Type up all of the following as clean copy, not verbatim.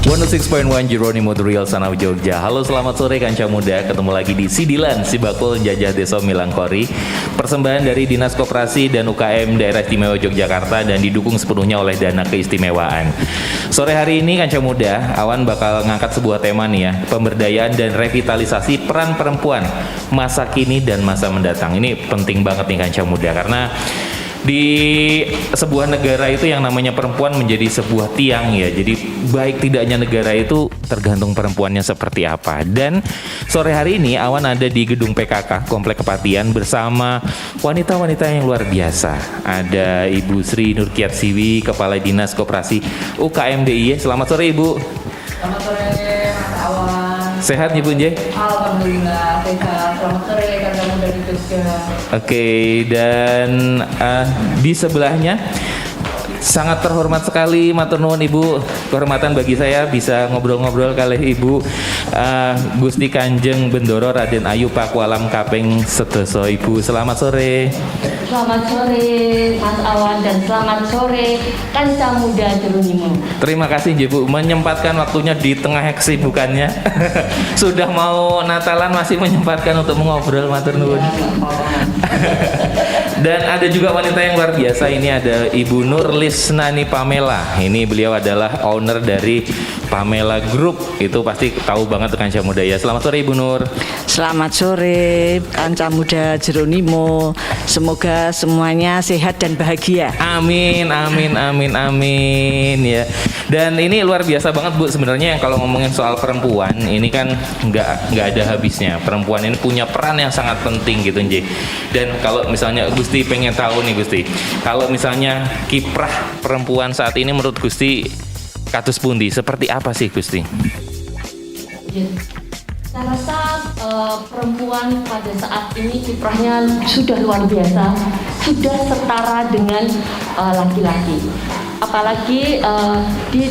106.1 Jeronimo The Real Sanau Jogja. Halo, selamat sore Kanca Muda. Ketemu lagi di Sidilan Sibakul Jajah Deso Milangkori. Persembahan dari Dinas Koperasi dan UKM Daerah Istimewa Yogyakarta dan didukung sepenuhnya oleh dana keistimewaan. Sore hari ini Kanca Muda, Awan bakal ngangkat sebuah tema nih ya, pemberdayaan dan revitalisasi peran perempuan masa kini dan masa mendatang. Ini penting banget nih Kanca Muda, karena di sebuah negara itu yang namanya perempuan menjadi sebuah tiang ya. Jadi baik tidaknya negara itu tergantung perempuannya seperti apa. Dan sore hari ini Awan ada di gedung PKK Komplek Kepatihan bersama wanita-wanita yang luar biasa. Ada Ibu Sri Nurkiat Siwi, Kepala Dinas Koperasi UKM DIY. Selamat sore Ibu. Selamat sore Mas Awan. Sehat Ibu Nje? Alhamdulillah sehat. Selamat sore Kanca Muda di Jogja. Oke, dan di sebelahnya sangat terhormat sekali, matur nuwun Ibu. Kehormatan bagi saya bisa ngobrol-ngobrol kali Ibu Gusti Kanjeng Bendoro Raden Ayu Pakualam Kaping Sedoso. Ibu, selamat sore. Selamat sore Mas Awan dan selamat sore Kanca Muda Jeronimo. Terima kasih Ibu menyempatkan waktunya di tengah kesibukannya. Sudah mau Natalan masih menyempatkan untuk mengobrol, matur nuwun. Dan ada juga wanita yang luar biasa. Ini ada Ibu Nurlisnani Pamela. Ini beliau adalah owner dari Pamela Group. Itu pasti tahu banget Kanca Muda ya. Selamat sore Ibu Nur. Selamat sore Kanca Muda Jeronimo. Semoga semuanya sehat dan bahagia. Amin, amin, amin, amin ya. Dan ini luar biasa banget Bu. Sebenarnya yang kalau ngomongin soal perempuan ini kan nggak ada habisnya. Perempuan ini punya peran yang sangat penting gitu Nji. Dan kalau misalnya Gusti pengen tahu nih Gusti, kalau misalnya kiprah perempuan saat ini menurut Gusti kados pundi, seperti apa sih Gusti? Ya. Saya rasa perempuan pada saat ini kiprahnya sudah luar biasa, sudah setara dengan laki-laki. Apalagi di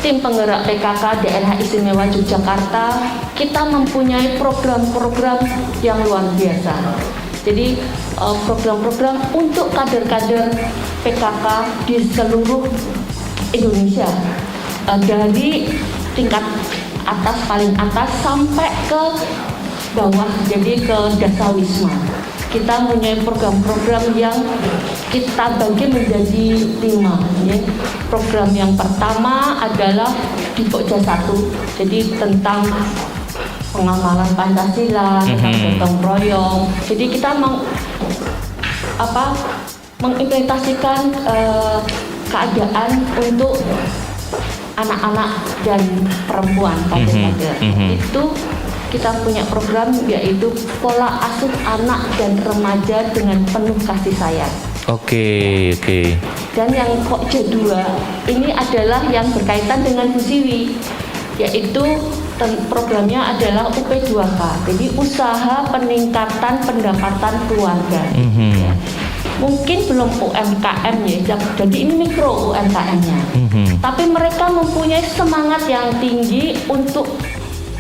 tim penggerak PKK Daerah Istimewa Yogyakarta, kita mempunyai program-program yang luar biasa. Jadi program-program untuk kader-kader PKK di seluruh Indonesia, dari tingkat atas paling atas sampai ke bawah, jadi ke Dasawisma. Kita punya program-program yang kita bagi menjadi 5 ya. Program yang pertama adalah di Pokja 1, jadi tentang pengamalan Pancasila, tentang gotong royong. Jadi kita mengimplementasikan keadaan untuk anak-anak dan perempuan pada kader. Itu kita punya program yaitu pola asuh anak dan remaja dengan penuh kasih sayang. Oke. Dan yang Pokja 2 ini adalah yang berkaitan dengan Bu Siwi, yaitu programnya adalah UP2K, jadi usaha peningkatan pendapatan keluarga. Ya. Mungkin belum UMKM ya, jadi ini mikro UMKM-nya. Tapi mereka mempunyai semangat yang tinggi untuk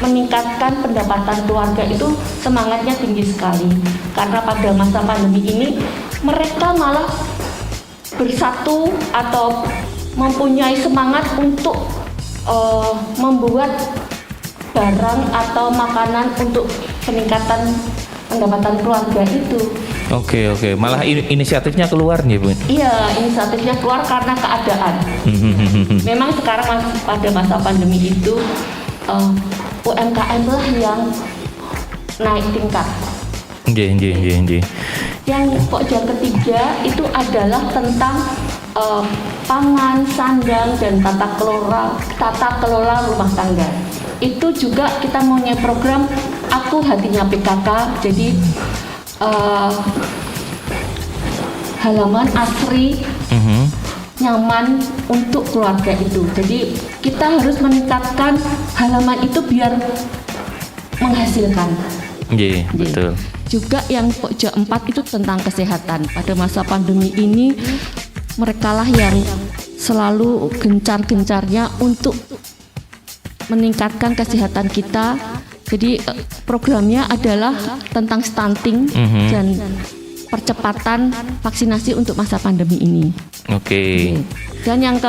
meningkatkan pendapatan keluarga, itu semangatnya tinggi sekali. Karena pada masa pandemi ini mereka malah bersatu atau mempunyai semangat untuk membuat barang atau makanan untuk peningkatan pendapatan keluarga itu. Oke. Malah inisiatifnya keluar nih Bu. Iya, inisiatifnya keluar karena keadaan. Memang sekarang pada masa pandemi itu UMKM lah yang naik tingkat. Nggih. Yang Pokja ketiga itu adalah tentang pangan, sandang, dan tata kelola rumah tangga. Itu juga kita punya program Aku Hatinya PKK. Jadi halaman asri nyaman untuk keluarga itu. Jadi kita harus meningkatkan halaman itu biar menghasilkan. Iya, betul. Juga yang Pokja 4 itu tentang kesehatan. Pada masa pandemi ini merekalah yang selalu gencar-gencarnya untuk meningkatkan kesehatan kita. Jadi programnya adalah tentang stunting dan percepatan vaksinasi untuk masa pandemi ini. Oke. Dan yang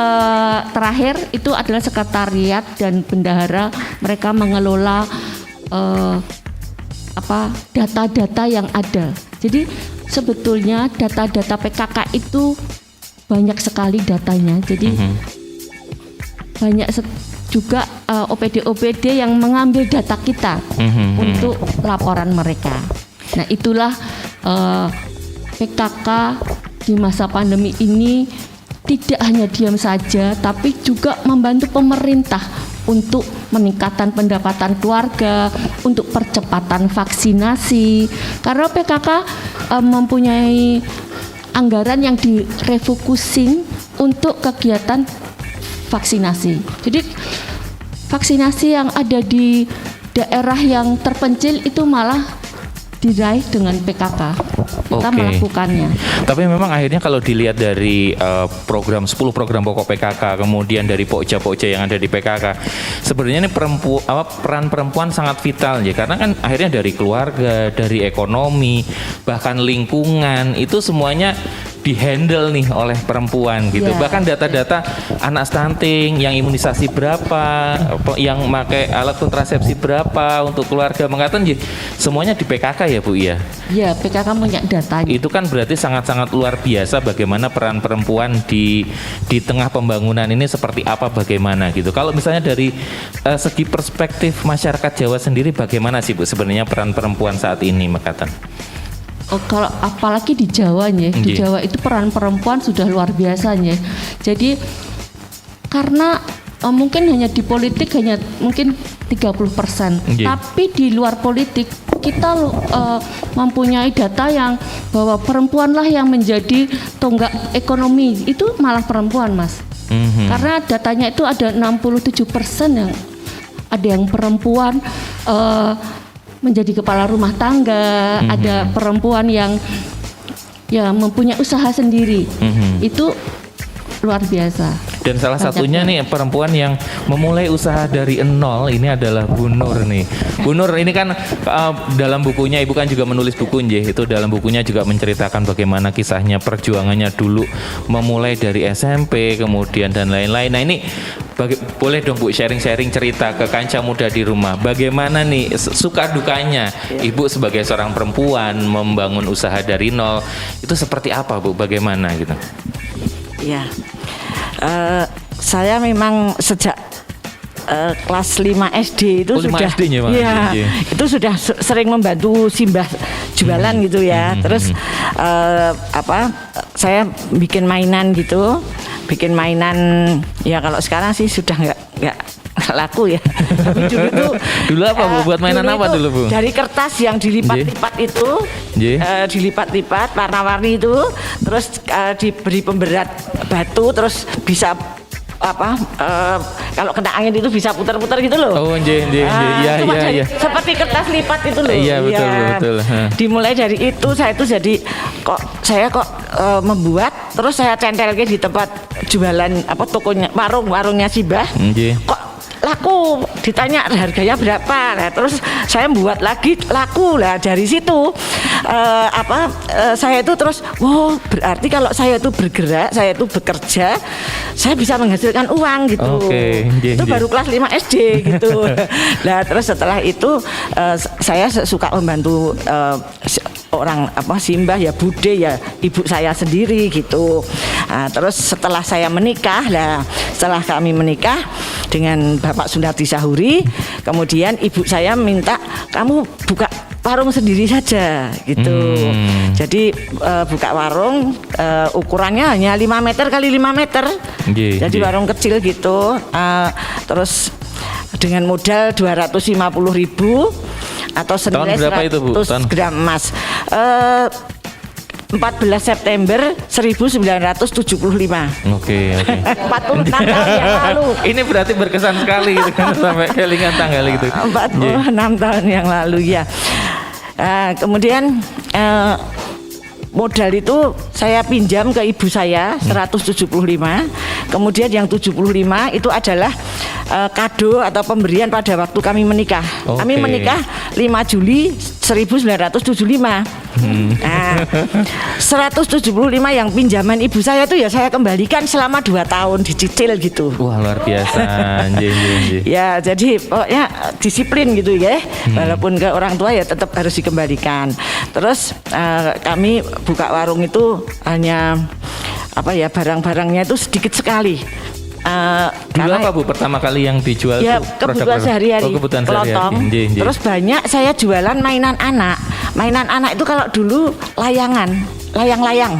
terakhir itu adalah sekretariat dan bendahara, mereka mengelola data-data yang ada. Jadi sebetulnya data-data PKK itu banyak sekali datanya. Jadi banyak juga OPD-OPD yang mengambil data kita untuk laporan mereka. Nah, itulah PKK di masa pandemi ini tidak hanya diam saja, tapi juga membantu pemerintah untuk meningkatkan pendapatan keluarga, untuk percepatan vaksinasi. Karena PKK mempunyai anggaran yang direfocusing untuk kegiatan vaksinasi. Jadi vaksinasi yang ada di daerah yang terpencil itu malah diraih dengan PKK. Kita melakukannya. Tapi memang akhirnya kalau dilihat dari 10 program pokok PKK, kemudian dari pokja-pokja yang ada di PKK, sebenarnya ini peran perempuan sangat vital ya, karena kan akhirnya dari keluarga, dari ekonomi, bahkan lingkungan itu semuanya dihandle nih oleh perempuan gitu. Bahkan data-data anak stunting, yang imunisasi berapa, yang pakai alat kontrasepsi berapa untuk keluarga, mengatakan semuanya di PKK ya Bu ya. Ya, PKK punya datanya. Itu kan berarti sangat-sangat luar biasa bagaimana peran perempuan di tengah pembangunan ini seperti apa, bagaimana gitu. Kalau misalnya dari segi perspektif masyarakat Jawa sendiri, bagaimana sih Bu sebenarnya peran perempuan saat ini, Mekatan? Kalau apalagi di Jawa nih, di Jawa itu peran perempuan sudah luar biasa nih. Jadi karena mungkin hanya di politik hanya mungkin 30%, tapi di luar politik kita mempunyai data yang bahwa perempuanlah yang menjadi tonggak ekonomi, itu malah perempuan, Mas. Karena datanya itu ada 67% yang ada yang perempuan menjadi kepala rumah tangga, ada perempuan yang mempunyai usaha sendiri. Itu luar biasa. Dan salah satunya nih perempuan yang memulai usaha dari nol ini adalah Bu Nur nih. Bu Nur ini kan dalam bukunya, Ibu kan juga menulis buku itu dalam bukunya juga menceritakan bagaimana kisahnya, perjuangannya dulu memulai dari SMP kemudian dan lain-lain. Nah ini boleh dong Bu sharing-sharing cerita ke Kanca Muda di rumah. Bagaimana nih suka dukanya Ibu sebagai seorang perempuan membangun usaha dari nol itu seperti apa Bu? Bagaimana gitu? Ya, saya memang sejak kelas 5 SD itu sudah itu sudah sering membantu simbah jualan gitu ya. Terus saya bikin mainan gitu, ya kalau sekarang sih sudah nggak laku ya. Tapi dulu apa Bu? Buat mainan apa dulu Bu? Dari kertas yang dilipat-lipat itu, dilipat-lipat warna-warni itu, terus diberi pemberat batu, terus bisa kalau kena angin itu bisa putar-putar gitu loh. Oh, iya. Seperti kertas lipat itu loh. Iya, betul. Dimulai dari itu saya kok membuat, terus saya centelke di tempat jualan tokonya, warungnya Sibah. Kok laku, ditanya harganya berapa, nah, terus saya buat lagi laku lah. Dari situ saya itu terus berarti kalau saya itu bergerak, saya itu bekerja, saya bisa menghasilkan uang gitu. Itu baru kelas 5 SD gitu. Nah terus setelah itu saya suka membantu orang simbah ya, bude ya, ibu saya sendiri gitu. Nah, terus setelah saya menikah, setelah kami menikah dengan Bapak Sundarti Sahuri, kemudian ibu saya minta kamu buka warung sendiri saja gitu. Jadi buka warung ukurannya hanya 5 meter kali 5 meter. Jadi warung kecil gitu. Terus dengan modal 250.000 atau senilai 100 gram emas. 14 September 1975. Oke. 46 tahun yang lalu. Ini berarti berkesan sekali gitu kan, sampai kelingan tanggal gitu. 46 tahun yang lalu ya. Kemudian modal itu saya pinjam ke ibu saya 175. Kemudian yang 75 itu adalah kado atau pemberian pada waktu kami menikah. Kami menikah 5 Juli 1975. Nah, 175 yang pinjaman ibu saya itu ya saya kembalikan selama 2 tahun dicicil gitu. Wah, luar biasa. Ya, jadi pokoknya disiplin gitu ya. Walaupun ke orang tua ya tetap harus dikembalikan. Terus kami buka warung itu hanya barang-barangnya itu sedikit sekali. Dulu apa Bu pertama kali yang dijual? Ya, itu kebutuhan sehari-hari, kebutuhan kelontong. Terus banyak saya jualan mainan anak. Mainan anak itu kalau dulu layang-layang.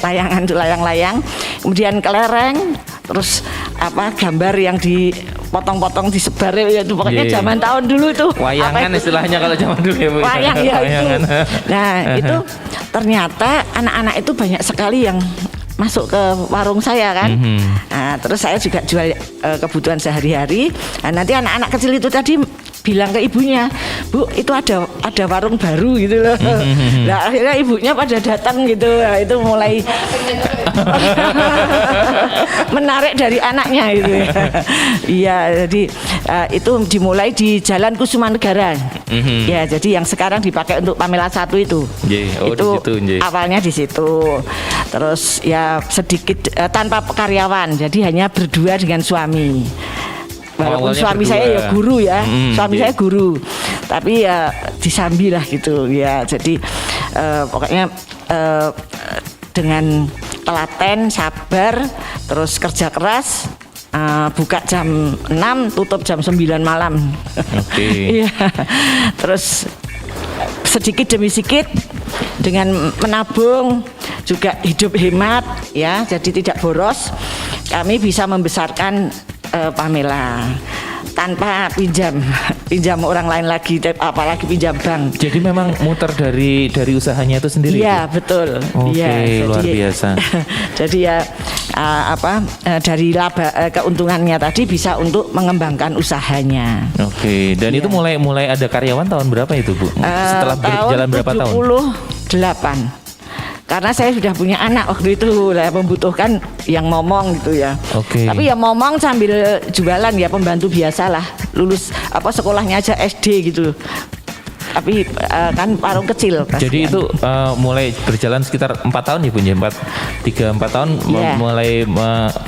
Layangan itu layang-layang. Kemudian kelereng, terus gambar yang dipotong-potong disebar ya itu pokoknya zaman tahun dulu itu. Wayangan istilahnya kalau zaman dulu ya Bu. Wayang ya itu. Nah, itu ternyata anak-anak itu banyak sekali yang masuk ke warung saya kan. Nah, terus saya juga jual kebutuhan sehari-hari. Nah, nanti anak-anak kecil itu tadi bilang ke ibunya, Bu, itu ada warung baru gitu loh. Nah, akhirnya ibunya pada datang gitu. Nah, itu mulai menarik dari anaknya gitu ya. Iya, jadi itu dimulai di Jalan Kusumanegara. Ya, jadi yang sekarang dipakai untuk Pamela 1 itu. Itu awalnya di situ. Terus ya sedikit tanpa karyawan, jadi hanya berdua dengan suami. Walaupun suami saya ya guru ya, suami saya guru, tapi ya disambi lah gitu ya. Jadi pokoknya dengan telaten, sabar, terus kerja keras. Buka jam 6, tutup jam 9 malam. Iya. Terus sedikit demi sedikit dengan menabung, juga hidup hemat ya, jadi tidak boros. Kami bisa membesarkan Pamela tanpa pinjam orang lain lagi, apalagi pinjam bank. Jadi memang muter dari usahanya itu sendiri. Iya, betul. Oke, luar biasa. Jadi ya dari laba keuntungannya tadi bisa untuk mengembangkan usahanya. Oke, dan itu mulai ada karyawan tahun berapa itu Bu? Setelah berjalan berapa tahun? 78. Karena saya sudah punya anak waktu itu, membutuhkan yang momong gitu ya. Tapi ya momong sambil jualan ya, pembantu biasalah. Lulus sekolahnya aja SD gitu. Tapi kan warung kecil. Jadi itu mulai berjalan sekitar 4 tahun ya Bu, 3-4 tahun mulai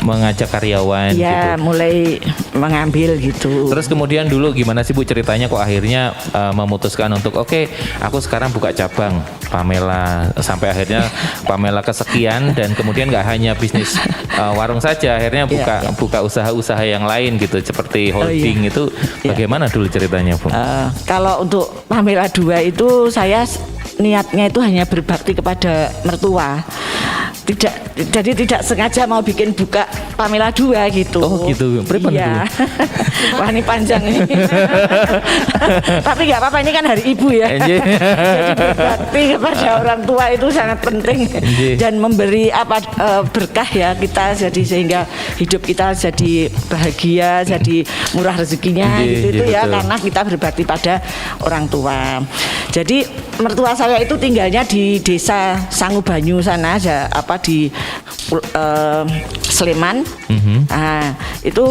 mengajak karyawan gitu. Ya, mulai mengambil gitu. Terus kemudian dulu gimana sih Bu ceritanya kok akhirnya memutuskan untuk aku sekarang buka cabang Pamela, sampai akhirnya Pamela kesekian dan kemudian nggak hanya bisnis warung saja, akhirnya buka usaha-usaha yang lain gitu seperti holding. Itu bagaimana dulu ceritanya Bu? Kalau untuk Pamela 2 itu saya niatnya itu hanya berbakti kepada mertua. Jadi tidak sengaja mau buka Pamela 2 gitu. Oh gitu. Iya. Wah, ini panjang ini. Tapi nggak apa-apa, ini kan hari ibu ya. Jadi berbakti kepada orang tua itu sangat penting dan memberi berkah ya kita, jadi sehingga hidup kita jadi bahagia, jadi murah rezekinya gitu ya, karena kita berbakti pada orang tua. Jadi mertua saya itu tinggalnya di desa Sangubanyu sana aja, di Sleman. Nah, itu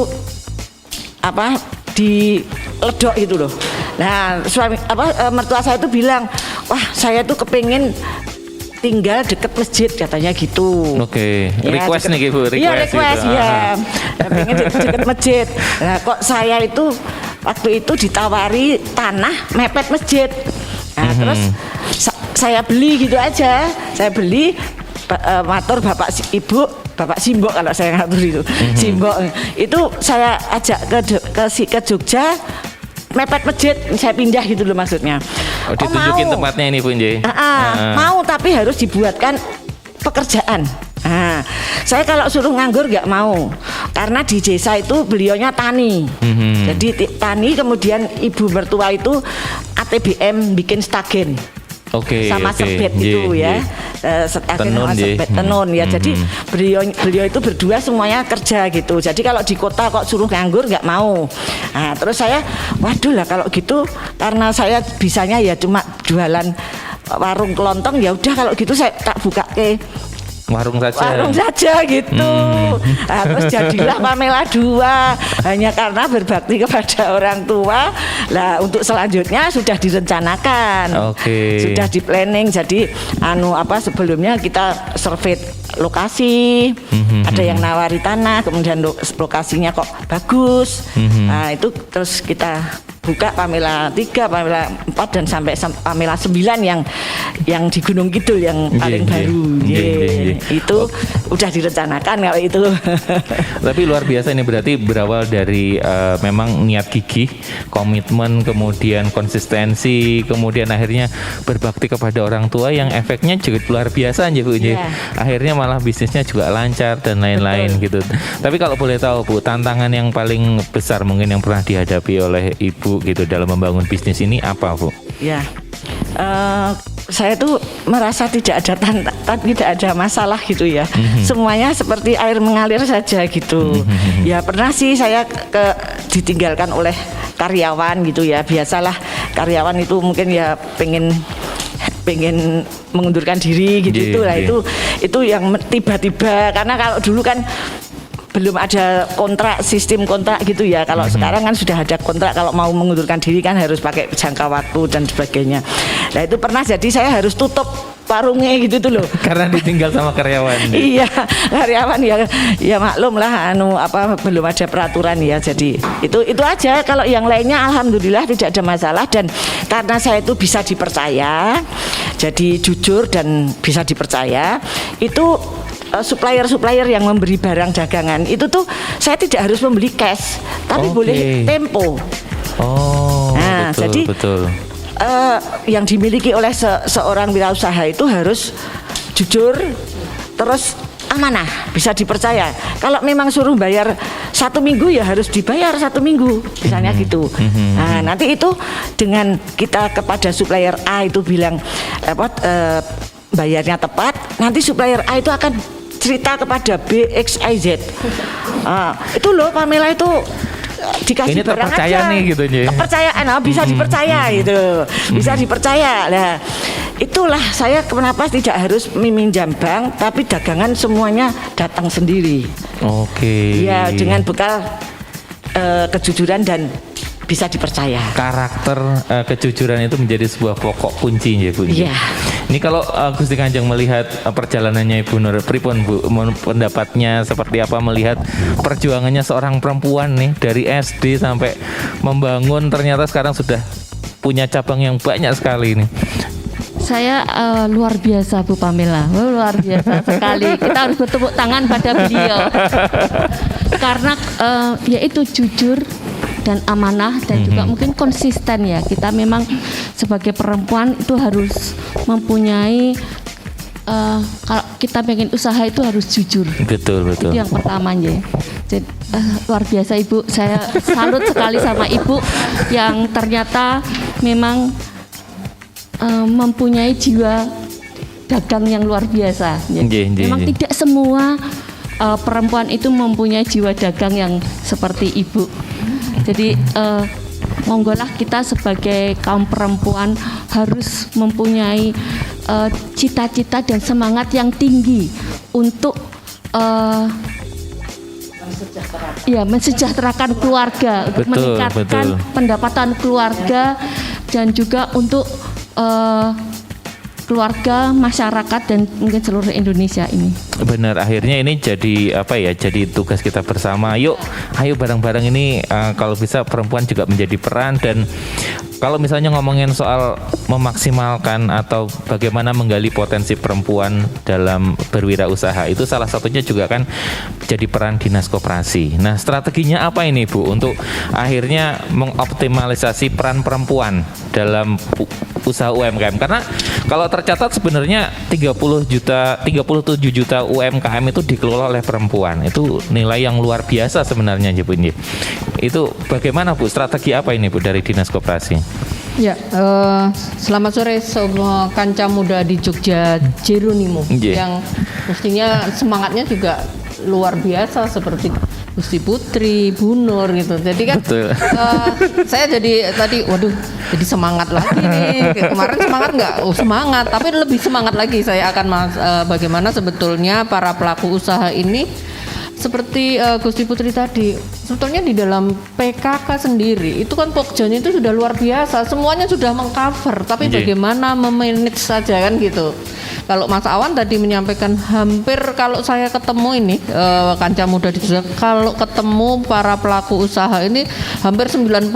di Ledok itu loh. Nah, mertua saya itu bilang, wah saya tuh kepengen tinggal deket masjid katanya gitu. Request nih Bu, request gitu. Ya. Pengen deket masjid. Nah, kok saya itu waktu itu ditawari tanah mepet masjid. Nah, terus saya beli gitu aja. Saya beli matur Bapak Simbok kalau saya ngatur itu. Simbok itu saya ajak ke Jogja, mepet masjid, saya pindah gitu loh maksudnya. Ditunjukin tempatnya ini Bu Nje. Mau, tapi harus dibuatkan pekerjaan. Saya kalau suruh nganggur nggak mau, karena di desa itu beliaunya tani. Jadi tani, kemudian ibu mertua itu ATBM bikin stagen. Sama serbet itu ya. Tenun ya. Jadi beliau itu berdua semuanya kerja gitu. Jadi kalau di kota kok suruh nganggur nggak mau. Nah, terus saya waduh lah kalau gitu, karena saya bisanya ya cuma jualan warung kelontong, ya udah kalau gitu saya tak buka ke warung saja gitu. Nah, terus jadilah Pamela 2 hanya karena berbakti kepada orang tua. Lah untuk selanjutnya sudah direncanakan, sudah di planning. Jadi sebelumnya kita survei lokasi, ada yang nawari tanah, kemudian lokasinya kok bagus. Nah itu terus kita buka Pamela 3, Pamela 4 dan sampai Pamela 9 yang di Gunung Kidul yang paling baru. Itu udah direncanakan kalau itu. Tapi luar biasa ini, berarti berawal dari memang niat gigih, komitmen, kemudian konsistensi, kemudian akhirnya berbakti kepada orang tua yang efeknya juga luar biasa aja Bu. Akhirnya malah bisnisnya juga lancar dan lain-lain gitu. Tapi kalau boleh tahu Bu, tantangan yang paling besar mungkin yang pernah dihadapi oleh Ibu gitu dalam membangun bisnis ini apa Bu? Ya, saya tuh merasa tidak ada masalah gitu ya. Semuanya seperti air mengalir saja gitu. Ya pernah sih saya ditinggalkan oleh karyawan gitu ya. Biasalah karyawan itu mungkin ya pengen mengundurkan diri gitu. Itu yang tiba-tiba, karena kalau dulu kan belum ada sistem kontrak gitu ya. Kalau sekarang kan sudah ada kontrak, kalau mau mengundurkan diri kan harus pakai jangka waktu dan sebagainya. Nah itu pernah jadi saya harus tutup warungnya gitu tuh loh. Karena ditinggal sama karyawan. Iya, karyawan ya maklum lah belum ada peraturan ya. Jadi itu aja. Kalau yang lainnya alhamdulillah tidak ada masalah, dan karena saya itu bisa dipercaya, jadi jujur dan bisa dipercaya, itu supplier yang memberi barang dagangan itu tuh saya tidak harus membeli cash, tapi boleh tempo. Nah, betul. Yang dimiliki oleh seorang wirausaha itu harus jujur, terus amanah, bisa dipercaya. Kalau memang suruh bayar 1 minggu ya harus dibayar 1 minggu, misalnya gitu. Nah, nanti itu dengan kita kepada supplier A itu bilang bayarnya tepat, nanti supplier A itu akan cerita kepada B, X, Y, Z. Itu loh Pamela itu dikasih ini barang terpercaya aja. Nih gitu nih. Kepercayaan bisa dipercaya gitu. Bisa dipercaya. Nah, itulah saya kenapa tidak harus meminjam bank, tapi dagangan semuanya datang sendiri. Ya, dengan bekal kejujuran dan bisa dipercaya. Karakter kejujuran itu menjadi sebuah pokok kunci ya Bu. Iya. Ini kalau Gusti Kanjeng melihat perjalanannya Ibu Nur, pripun Bu, pendapatnya seperti apa melihat perjuangannya seorang perempuan nih dari SD sampai membangun, ternyata sekarang sudah punya cabang yang banyak sekali ini. Saya luar biasa Bu Pamela, luar biasa sekali. Kita harus bertepuk tangan pada beliau karena yaitu jujur dan amanah, dan juga mungkin konsisten ya. Kita memang sebagai perempuan itu harus mempunyai kalau kita pengen usaha itu harus jujur. Betul. Itu yang pertama ya. Jadi, luar biasa Ibu. Saya salut sekali sama Ibu yang ternyata memang mempunyai jiwa dagang yang luar biasa. Memang tidak semua perempuan itu mempunyai jiwa dagang yang seperti Ibu. Jadi monggolah kita sebagai kaum perempuan harus mempunyai cita-cita dan semangat yang tinggi untuk mensejahterakan keluarga, untuk meningkatkan pendapatan keluarga, dan juga untuk keluarga, masyarakat, dan mungkin seluruh Indonesia ini. Benar, akhirnya ini jadi jadi tugas kita bersama. Ayo bareng-bareng ini kalau bisa perempuan juga menjadi peran. Dan kalau misalnya ngomongin soal memaksimalkan atau bagaimana menggali potensi perempuan dalam berwirausaha, itu salah satunya juga kan jadi peran dinas koperasi. Nah, strateginya apa ini Bu untuk akhirnya mengoptimalisasi peran perempuan dalam usaha UMKM? Karena kalau tercatat sebenarnya 37 juta UMKM itu dikelola oleh perempuan. Itu nilai yang luar biasa sebenarnya Bu. Itu bagaimana Bu, strategi apa ini Bu dari dinas koperasi? Ya, selamat sore semua kanca muda di Jogja Jeronimo yang mestinya semangatnya juga luar biasa seperti Gusti Putri, Bu Nur gitu. Jadi kan saya jadi tadi Jadi semangat lagi nih. Kemarin semangat nggak? Oh semangat, tapi lebih semangat lagi saya akan bagaimana sebetulnya para pelaku usaha ini seperti Gusti Putri tadi, sebetulnya di dalam PKK sendiri itu kan pokjanya itu sudah luar biasa, semuanya sudah mengcover, tapi bagaimana memanage saja kan gitu. Kalau Mas Awan tadi menyampaikan hampir kalau saya ketemu ini Kanca Muda di Jogja, kalau ketemu para pelaku usaha ini hampir 90%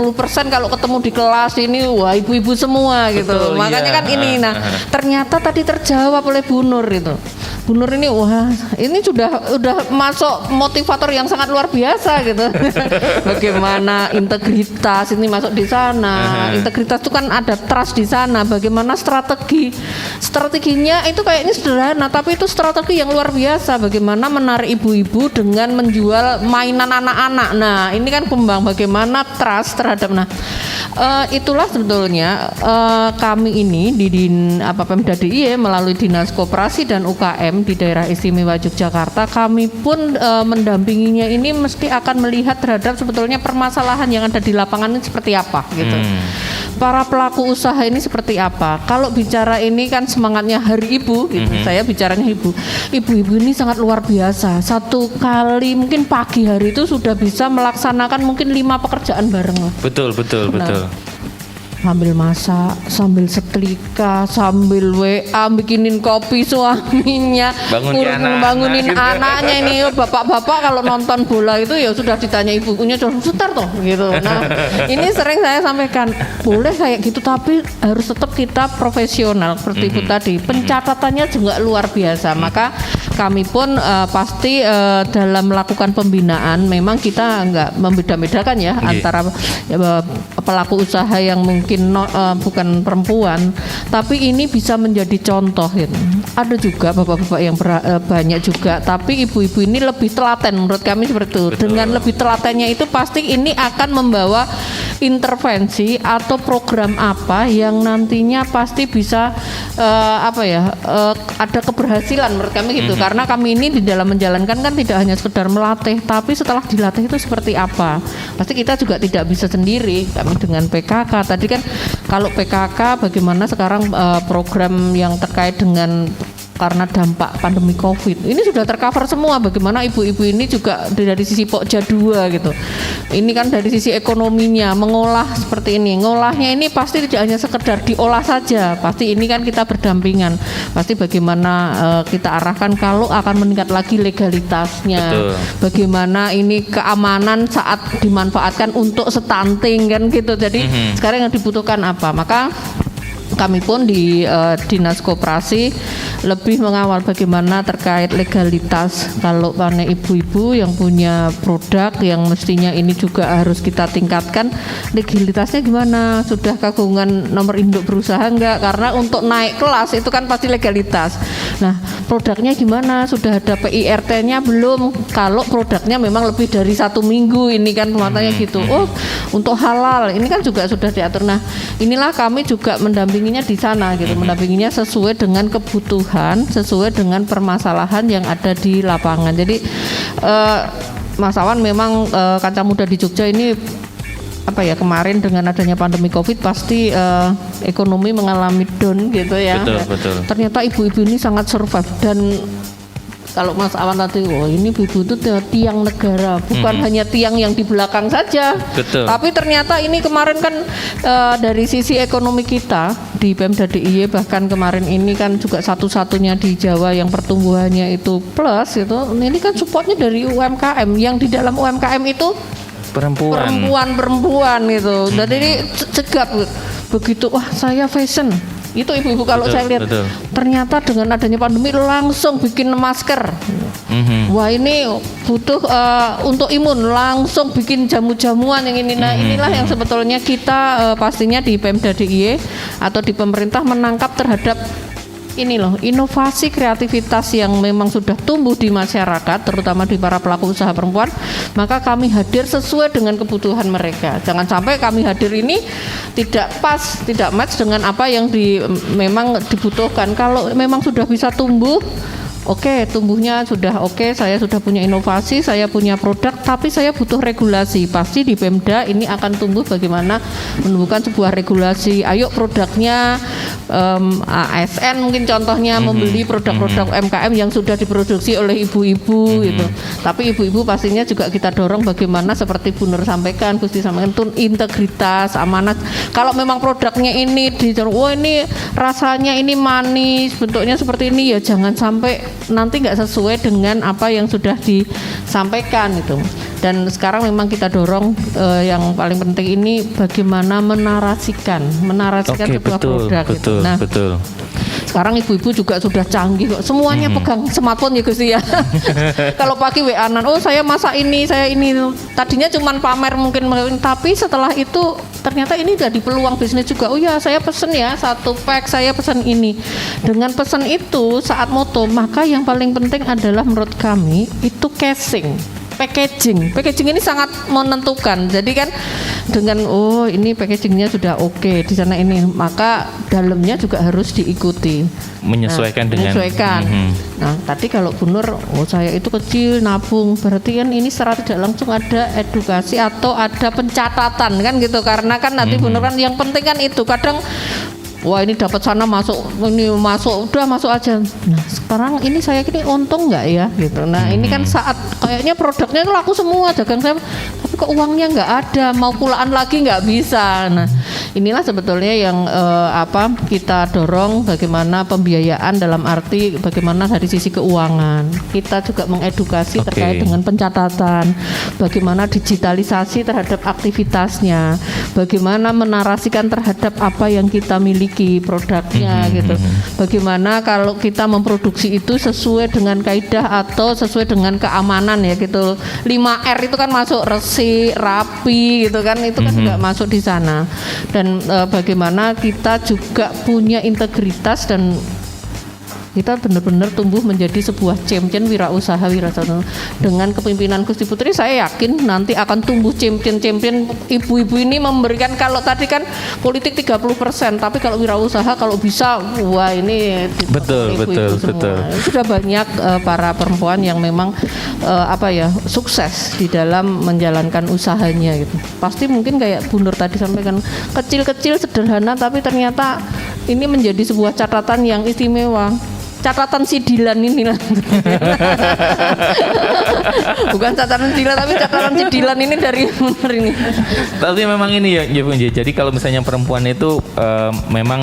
kalau ketemu di kelas ini wah ibu-ibu semua gitu. Betul, makanya kan ini ternyata tadi terjawab oleh Bu Nur itu. Bu Nur ini wah ini udah masuk motivator yang sangat luar biasa gitu. Bagaimana integritas ini masuk di sana. Integritas itu kan ada trust di sana. Bagaimana strateginya itu kayaknya sederhana tapi itu strategi yang luar biasa. Bagaimana menarik ibu-ibu dengan menjual mainan anak-anak. Nah, ini kan kembang bagaimana trust terhadap itulah sebetulnya kami ini di Pemda DIY melalui Dinas Koperasi dan UKM di Daerah Istimewa Yogyakarta, kami pun mendampinginya ini mesti akan melihat terhadap sebetulnya permasalahan yang ada di lapangan ini seperti apa gitu. Para pelaku usaha ini seperti apa? Kalau bicara ini kan semangatnya Hari Ibu gitu. Saya bicaranya ibu-ibu ini sangat luar biasa. Satu kali mungkin pagi hari itu sudah bisa melaksanakan mungkin 5 pekerjaan bareng. Betul. Sambil masak, sambil setrika, sambil WA bikinin kopi suaminya, bangunin anaknya ini. Bapak-bapak kalau nonton bola itu ya sudah ditanya ibunya sebentar toh gitu. Nah, ini sering saya sampaikan, boleh kayak gitu tapi harus tetap kita profesional seperti itu tadi. Pencatatannya juga luar biasa. Maka kami pun pasti dalam melakukan pembinaan memang kita nggak membeda-bedakan ya antara pelaku usaha yang mungkin bukan perempuan, tapi ini bisa menjadi contoh gitu. Ada juga bapak-bapak yang banyak juga, tapi ibu-ibu ini lebih telaten menurut kami seperti itu. Dengan lebih telatennya itu pasti ini akan membawa intervensi atau program apa yang nantinya pasti bisa ada keberhasilan menurut kami gitu. Karena kami ini di dalam menjalankan kan tidak hanya sekedar melatih, tapi setelah dilatih itu seperti apa. Pasti kita juga tidak bisa sendiri. Kami dengan PKK tadi kan, kalau PKK bagaimana sekarang program yang terkait dengan karena dampak pandemi COVID ini sudah tercover semua. Bagaimana ibu-ibu ini juga dari sisi Pokja 2 gitu. Ini kan dari sisi ekonominya mengolah seperti ini. Ngolahnya ini pasti tidak hanya sekedar diolah saja. Pasti ini kan kita berdampingan. Pasti bagaimana kita arahkan kalau akan meningkat lagi legalitasnya. Betul. Bagaimana ini keamanan saat dimanfaatkan untuk stunting kan gitu. Jadi sekarang yang dibutuhkan apa? Maka kami pun di Dinas Koperasi lebih mengawal bagaimana terkait legalitas. Kalau mana ibu-ibu yang punya produk yang mestinya ini juga harus kita tingkatkan, legalitasnya gimana? Sudah kagungan nomor induk berusaha enggak? Karena untuk naik kelas itu kan pasti legalitas. Nah, produknya gimana? Sudah ada PIRT-nya belum? Kalau produknya memang lebih dari 1 minggu ini kan kematannya gitu. Oh, untuk halal ini kan juga sudah diatur. Nah, inilah kami juga mendampinginya di sana gitu, mendampinginya sesuai dengan kebutuhan, sesuai dengan permasalahan yang ada di lapangan. Jadi Mas Awan memang Kanca Muda di Jogja ini kemarin dengan adanya pandemi COVID pasti ekonomi mengalami down gitu ya. Betul. Ternyata ibu-ibu ini sangat survive. Dan kalau Mas Awan tadi, ini ibu itu tiang negara, bukan hanya tiang yang di belakang saja. Betul. Tapi ternyata ini kemarin kan dari sisi ekonomi kita di Pemda DIY, bahkan kemarin ini kan juga satu-satunya di Jawa yang pertumbuhannya itu plus itu. Ini kan supportnya dari UMKM, yang di dalam UMKM itu perempuan gitu. Dan ini cegap begitu, wah saya fashion. Itu ibu-ibu kalau saya lihat ternyata dengan adanya pandemi langsung bikin masker. Wah ini butuh untuk imun, langsung bikin jamu-jamuan yang ini. Nah inilah yang sebetulnya kita pastinya di Pemda DIY atau di pemerintah menangkap terhadap ini loh, inovasi kreativitas yang memang sudah tumbuh di masyarakat, terutama di para pelaku usaha perempuan. Maka kami hadir sesuai dengan kebutuhan mereka. Jangan sampai kami hadir ini tidak pas, tidak match dengan apa yang memang dibutuhkan. Kalau memang sudah bisa tumbuh Oke, tumbuhnya sudah oke, saya sudah punya inovasi, saya punya produk, tapi saya butuh regulasi. Pasti di Pemda ini akan tumbuh bagaimana menumbuhkan sebuah regulasi. Ayo produknya ASN mungkin contohnya membeli produk-produk UMKM yang sudah diproduksi oleh ibu-ibu gitu. Tapi ibu-ibu pastinya juga kita dorong bagaimana seperti Bu Nur sampaikan, Gusti sampaikan, itu integritas, amanat. Kalau memang produknya ini ini rasanya ini manis, bentuknya seperti ini, ya jangan sampai nanti nggak sesuai dengan apa yang sudah disampaikan itu. Dan sekarang memang kita dorong yang paling penting ini bagaimana menarasikan sebuah produk. Betul, Nah, betul. sekarang ibu-ibu juga sudah canggih kok. Semuanya pegang smartphone ya Gusti ya. Kalau pagi WA-an, oh saya masak ini, saya ini. Tadinya cuma pamer mungkin, tapi setelah itu ternyata ini udah di peluang bisnis juga. Oh ya, saya pesen ya 1 pack, saya pesen ini. Dengan pesan itu saat moto, maka yang paling penting adalah menurut kami itu casing. Packaging ini sangat menentukan. Jadi kan dengan ini packagingnya sudah oke di sana ini, maka dalamnya juga harus diikuti. Menyesuaikan dengan. Nah, tadi kalau Bu Nur, saya itu kecil nabung, berarti kan ini secara tidak langsung ada edukasi atau ada pencatatan kan gitu. Karena kan nanti Bu Nur kan yang penting kan itu kadang. Wah ini dapat sana masuk, ini masuk, udah masuk aja. Nah sekarang ini saya kira untung nggak ya gitu. Nah ini kan saat kayaknya produknya itu laku semua dagang saya, tapi kok uangnya nggak ada, mau pulaan lagi nggak bisa. Nah inilah sebetulnya yang kita dorong, bagaimana pembiayaan dalam arti bagaimana dari sisi keuangan. Kita juga mengedukasi terkait dengan pencatatan, bagaimana digitalisasi terhadap aktivitasnya, bagaimana menarasikan terhadap apa yang kita miliki produknya gitu. Bagaimana kalau kita memproduksi itu sesuai dengan kaidah atau sesuai dengan keamanan ya gitu. 5R itu kan masuk resik, rapi gitu kan, itu kan nggak masuk di sana. Dan bagaimana kita juga punya integritas dan kita benar-benar tumbuh menjadi sebuah champion wirausaha dengan kepemimpinan Gusti Putri. Saya yakin nanti akan tumbuh champion ibu-ibu ini memberikan, kalau tadi kan politik 30%, tapi kalau wirausaha kalau bisa wah ini betul. Sudah banyak para perempuan yang memang sukses di dalam menjalankan usahanya gitu. Pasti mungkin kayak Bu Nur tadi sampaikan, kecil-kecil sederhana tapi ternyata ini menjadi sebuah catatan yang istimewa. Catatan si Dilan ini lah. Bukan catatan Dilan, tapi catatan si Dilan ini dari benar ini. Tapi memang ini ya Bun. Jadi kalau misalnya perempuan itu memang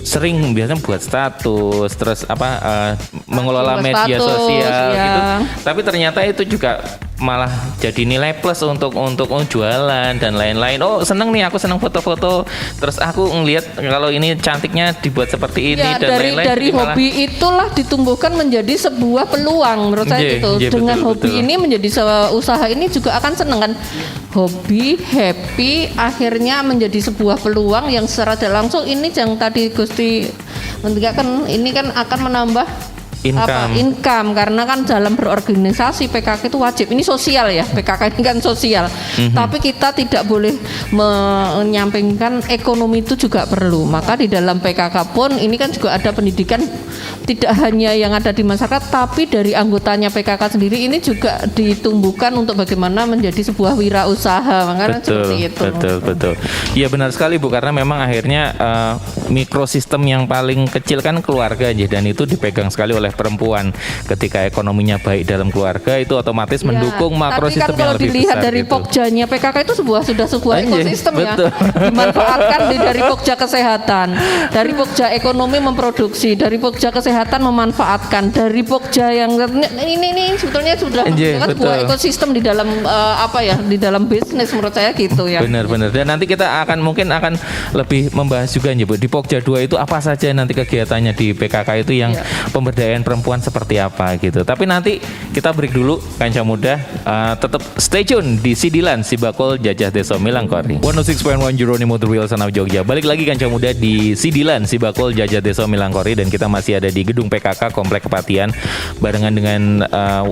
sering biasanya buat status, terus mengelola media sosial gitu. Tapi ternyata itu juga malah jadi nilai plus untuk jualan dan lain-lain. Oh seneng nih, aku seneng foto-foto. Terus aku ngelihat kalau ini cantiknya dibuat seperti ini ya, dan lain-lain. Dari hobi itulah ditumbuhkan menjadi sebuah peluang menurut saya gitu. Dengan hobi ini menjadi usaha ini juga akan seneng kan. Hobi, happy, akhirnya menjadi sebuah peluang yang secara tidak langsung ini yang tadi Gusti mentinggalkan ini kan akan menambah income karena kan dalam berorganisasi PKK itu wajib, ini sosial ya, PKK ini kan sosial. Tapi kita tidak boleh menyampingkan ekonomi itu juga perlu. Maka di dalam PKK pun ini kan juga ada pendidikan, tidak hanya yang ada di masyarakat tapi dari anggotanya PKK sendiri ini juga ditumbuhkan untuk bagaimana menjadi sebuah wirausaha. Makanya seperti itu. Betul. Iya benar sekali Bu, karena memang akhirnya mikrosistem yang paling kecil kan keluarga aja, dan itu dipegang sekali oleh perempuan. Ketika ekonominya baik dalam keluarga itu otomatis mendukung makrosistem kan yang lebih besar. Tapi kalau dilihat dari gitu. Pokjanya PKK itu sudah sebuah ekosistem ya. Dimanfaatkan dari Pokja kesehatan, dari Pokja ekonomi memproduksi, dari Pokja kesehatan memanfaatkan, dari Pokja yang ini sebetulnya sudah sebuah ekosistem di dalam di dalam bisnis menurut saya gitu ya. Benar. Dan nanti kita mungkin akan lebih membahas juga nih Bu, di Pokja 2 itu apa saja nanti kegiatannya di PKK itu yang pemberdayaan perempuan seperti apa gitu. Tapi nanti kita break dulu Kanca Muda, tetap stay tune di Sidilan Sibakul Jajah Deso Milangkori 106.1 Jeronimo The Real Son of Jogja. Balik lagi Kanca Muda di Sidilan Sibakul Jajah Deso Milangkori, dan kita masih ada di gedung PKK Komplek Kepatian barengan dengan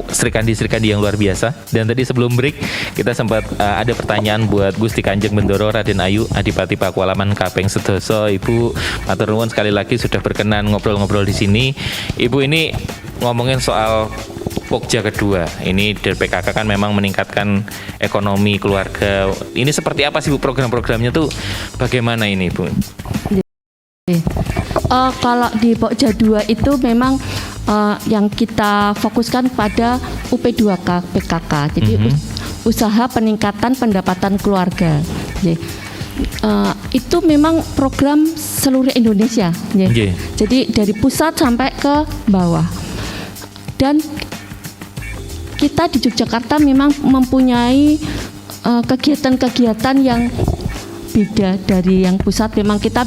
Srikandi yang luar biasa. Dan tadi sebelum break kita sempat ada pertanyaan buat Gusti Kanjeng Bendoro Raden Ayu Adipati Pakualaman Kapeng Sedoso. Ibu Ibu. Matur nuwun sekali lagi sudah berkenan ngobrol-ngobrol di sini. Ibu ini ngomongin soal Pokja kedua. Ini dari PKK kan memang meningkatkan ekonomi keluarga. Ini seperti apa sih Bu program-programnya tuh? Bagaimana ini Bu? Kalau di Pokja 2 itu memang yang kita fokuskan pada UP2K PKK. Jadi usaha peningkatan pendapatan keluarga. Itu memang program seluruh Indonesia. Jadi dari pusat sampai ke bawah. Dan kita di Yogyakarta memang mempunyai kegiatan-kegiatan yang beda dari yang pusat. Memang kita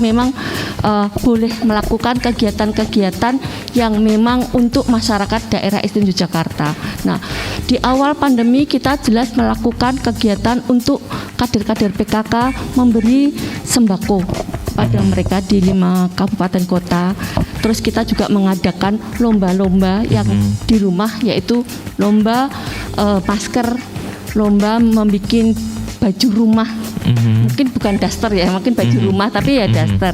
boleh melakukan kegiatan-kegiatan yang memang untuk masyarakat daerah istimewa Yogyakarta. Nah, di awal pandemi kita jelas melakukan kegiatan untuk kader-kader PKK memberi sembako pada mereka di 5 kabupaten kota. Terus kita juga mengadakan lomba-lomba yang di rumah, yaitu lomba masker, lomba membuat baju rumah. Mungkin bukan daster ya, mungkin baju rumah tapi ya daster.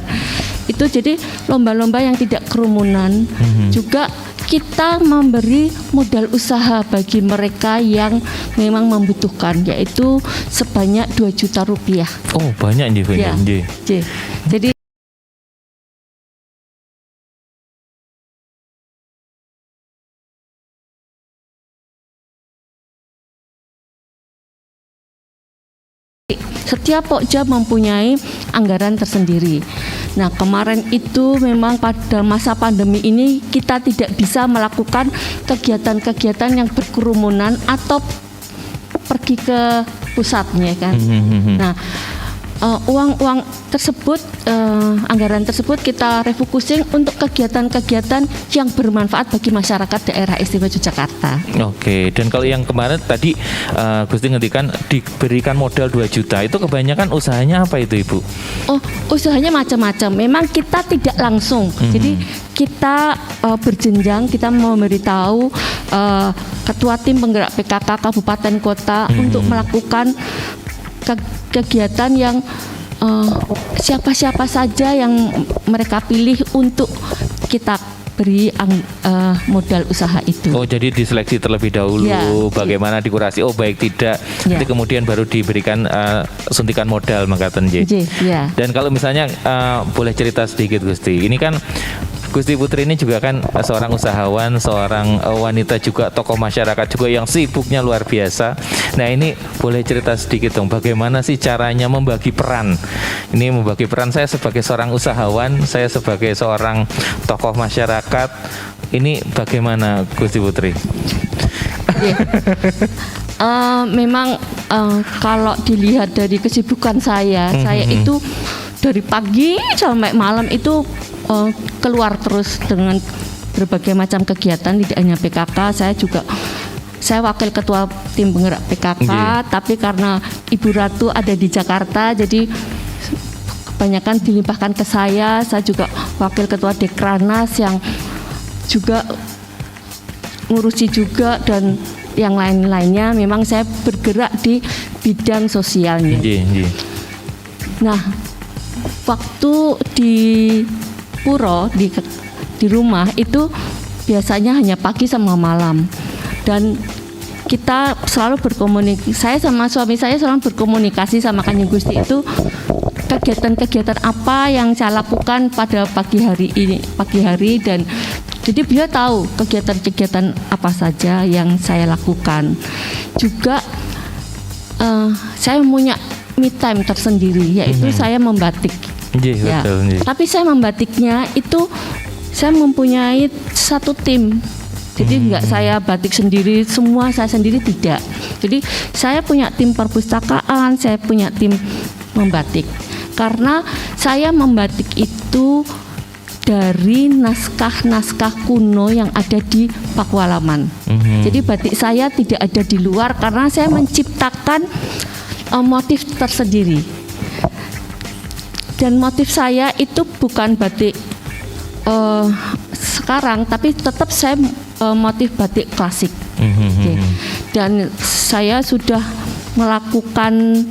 Itu jadi lomba-lomba yang tidak kerumunan. Juga kita memberi modal usaha bagi mereka yang memang membutuhkan, yaitu sebanyak 2 juta rupiah. Oh, banyak nih Bu. Ya. Jadi setiap Pokja mempunyai anggaran tersendiri. Nah, kemarin itu memang pada masa pandemi ini kita tidak bisa melakukan kegiatan-kegiatan yang berkerumunan atau pergi ke pusatnya kan. Nah, uang-uang tersebut, anggaran tersebut kita refocusing untuk kegiatan-kegiatan yang bermanfaat bagi masyarakat daerah istimewa Yogyakarta. Oke, dan kalau yang kemarin tadi Gusti ngendikan diberikan modal 2 juta, itu kebanyakan usahanya apa itu Ibu? Oh, usahanya macam-macam. Memang kita tidak langsung. Jadi kita berjenjang, kita memberitahu ketua tim penggerak PKK kabupaten kota untuk melakukan kegiatan yang siapa-siapa saja yang mereka pilih untuk kita beri modal usaha itu. Oh, jadi diseleksi terlebih dahulu, ya, bagaimana dikurasi, oh baik tidak, nanti kemudian baru diberikan suntikan modal mengatakan ya. Dan kalau misalnya boleh cerita sedikit Gusti, ini kan Gusti Putri ini juga kan seorang usahawan, seorang wanita juga, tokoh masyarakat juga yang sibuknya luar biasa. Nah, ini boleh cerita sedikit dong, bagaimana sih caranya membagi peran? Ini membagi peran, saya sebagai seorang usahawan, saya sebagai seorang tokoh masyarakat, ini bagaimana Gusti Putri? Memang kalau dilihat dari kesibukan saya itu dari pagi sampai malam itu keluar terus dengan berbagai macam kegiatan, tidak hanya PKK. Saya wakil ketua tim penggerak PKK, tapi karena Ibu Ratu ada di Jakarta, jadi kebanyakan dilimpahkan ke saya. Saya juga wakil ketua Dekranas yang juga ngurusi juga, dan yang lain-lainnya. Memang saya bergerak di bidang sosialnya. Nah, waktu di Puro di rumah itu biasanya hanya pagi sama malam, dan kita selalu berkomunikasi. Saya sama suami saya selalu berkomunikasi sama Kanjeng Gusti itu kegiatan-kegiatan apa yang saya lakukan pada pagi hari, dan jadi beliau tahu kegiatan-kegiatan apa saja yang saya lakukan. Juga saya punya me time tersendiri, yaitu saya membatik. Betul. Tapi saya membatiknya itu saya mempunyai satu tim. Jadi enggak saya batik sendiri, semua saya sendiri, tidak. Jadi saya punya tim perpustakaan, saya punya tim membatik. Karena saya membatik itu dari naskah-naskah kuno yang ada di Pakualaman. Jadi batik saya tidak ada di luar karena saya menciptakan motif tersendiri. Dan motif saya itu bukan batik sekarang, tapi tetap saya motif batik klasik. Dan saya sudah melakukan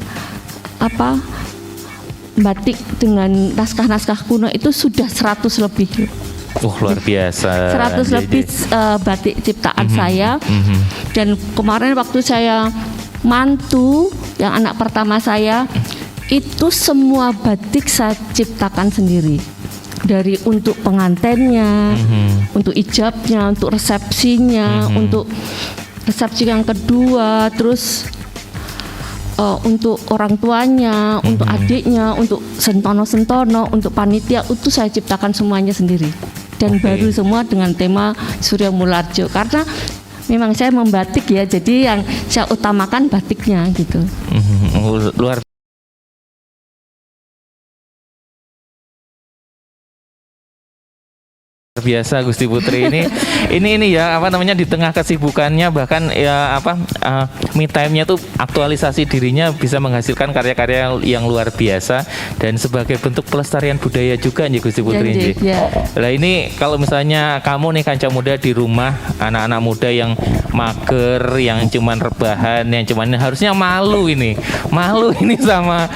batik dengan naskah-naskah kuno itu sudah 100 lebih. Luar biasa. 100 lebih batik ciptaan saya. Dan kemarin waktu saya mantu yang anak pertama saya, itu semua batik saya ciptakan sendiri. Dari untuk pengantennya, untuk ijabnya, untuk resepsinya, untuk resepsi yang kedua, terus untuk orang tuanya, untuk adiknya, untuk sentono-sentono, untuk panitia, itu saya ciptakan semuanya sendiri. Dan baru semua dengan tema Surya Mularjo, karena memang saya membatik ya, jadi yang saya utamakan batiknya gitu. Luar biasa Gusti Putri ini ya apa namanya, di tengah kesibukannya bahkan ya apa me time-nya tuh aktualisasi dirinya bisa menghasilkan karya-karya yang luar biasa dan sebagai bentuk pelestarian budaya juga nih Gusti Putri. Nah ini kalau misalnya kamu nih kanca muda di rumah, anak-anak muda yang mager, yang cuman rebahan, yang cuman harusnya malu ini sama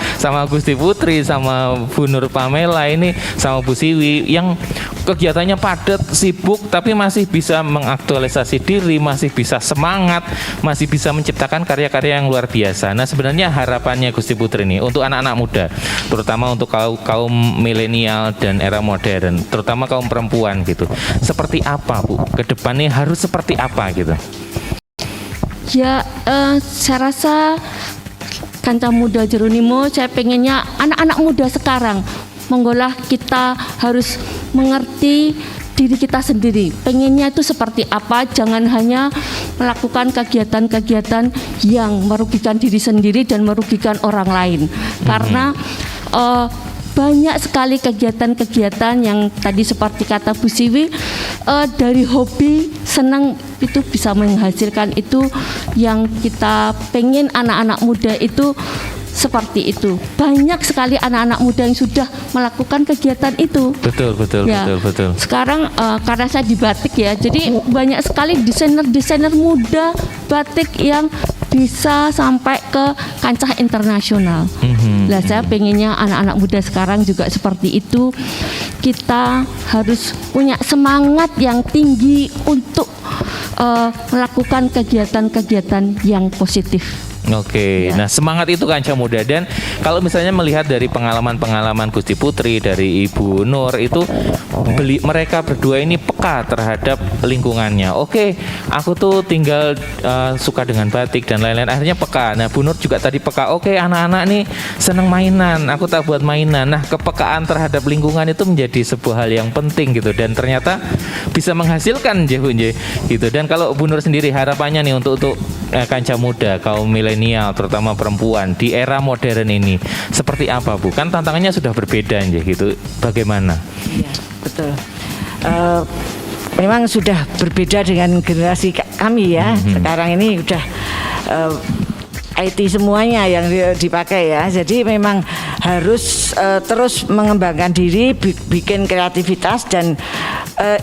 Gusti Putri, sama Bu Nur Pamela ini, sama Bu Siwi yang kegiatannya padat, sibuk, tapi masih bisa mengaktualisasi diri, masih bisa semangat, masih bisa menciptakan karya-karya yang luar biasa. Nah sebenarnya harapannya Gusti Putri ini untuk anak-anak muda, terutama untuk kaum milenial dan era modern, terutama kaum perempuan gitu, seperti apa Bu? Kedepannya harus seperti apa gitu? Ya saya rasa kanca muda Jeronimo, saya pengennya anak-anak muda sekarang, monggolah kita harus mengerti diri kita sendiri, pengennya itu seperti apa, jangan hanya melakukan kegiatan-kegiatan yang merugikan diri sendiri dan merugikan orang lain. Karena banyak sekali kegiatan-kegiatan yang tadi seperti kata Bu Siwi, dari hobi senang itu bisa menghasilkan itu yang kita pengen anak-anak muda itu seperti itu. Banyak sekali anak-anak muda yang sudah melakukan kegiatan itu. Betul. Sekarang karena saya di batik ya, jadi banyak sekali desainer muda batik yang bisa sampai ke kancah internasional. Lah saya pengennya anak-anak muda sekarang juga seperti itu. Kita harus punya semangat yang tinggi untuk melakukan kegiatan-kegiatan yang positif. Oke, nah semangat itu kanca muda. Dan kalau misalnya melihat dari pengalaman-pengalaman Gusti Putri, dari Ibu Nur itu, mereka berdua ini peka terhadap lingkungannya. Oke, aku tuh tinggal suka dengan batik dan lain-lain, akhirnya peka. Nah Bu Nur juga tadi peka, oke anak-anak nih seneng mainan, aku tak buat mainan. Nah kepekaan terhadap lingkungan itu menjadi sebuah hal yang penting gitu, dan ternyata bisa menghasilkan gitu. Dan kalau Bu Nur sendiri harapannya nih untuk kanca muda, kaum milenial, terutama perempuan di era modern ini seperti apa Bu? Kan tantangannya sudah berbeda gitu. Bagaimana? Iya, betul. Memang sudah berbeda dengan generasi kami ya. Sekarang ini udah IT semuanya yang dipakai ya. Jadi memang harus terus mengembangkan diri, bikin kreativitas, dan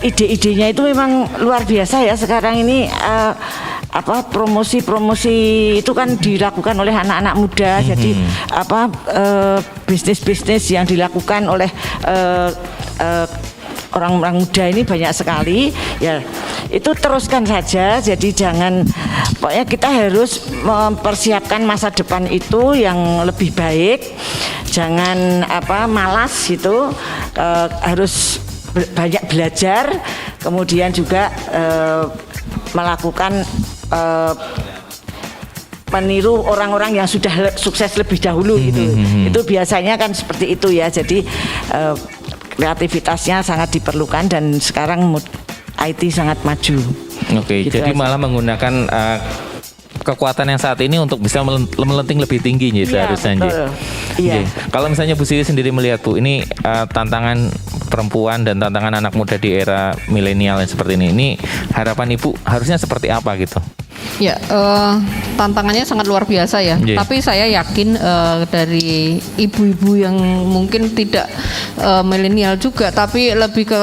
ide-idenya itu memang luar biasa ya sekarang ini. Promosi itu kan dilakukan oleh anak-anak muda. Jadi bisnis-bisnis yang dilakukan oleh orang-orang muda ini banyak sekali ya. Itu teruskan saja, jadi jangan, pokoknya kita harus mempersiapkan masa depan itu yang lebih baik. Jangan malas gitu, harus banyak belajar, kemudian juga melakukan meniru orang-orang yang sudah sukses lebih dahulu gitu. Itu biasanya kan seperti itu ya. Jadi kreativitasnya sangat diperlukan, dan sekarang IT sangat maju. Oke, gitu jadi aja. Malah menggunakan kekuatan yang saat ini untuk bisa melenting lebih tinggi nih seharusnya. Iya. Kalau misalnya Bu Siwi sendiri melihat Bu, ini tantangan perempuan dan tantangan anak muda di era milenial yang seperti ini harapan Ibu harusnya seperti apa gitu? Ya, tantangannya sangat luar biasa ya. Yeah. Tapi saya yakin dari ibu-ibu yang mungkin tidak milenial juga, tapi lebih ke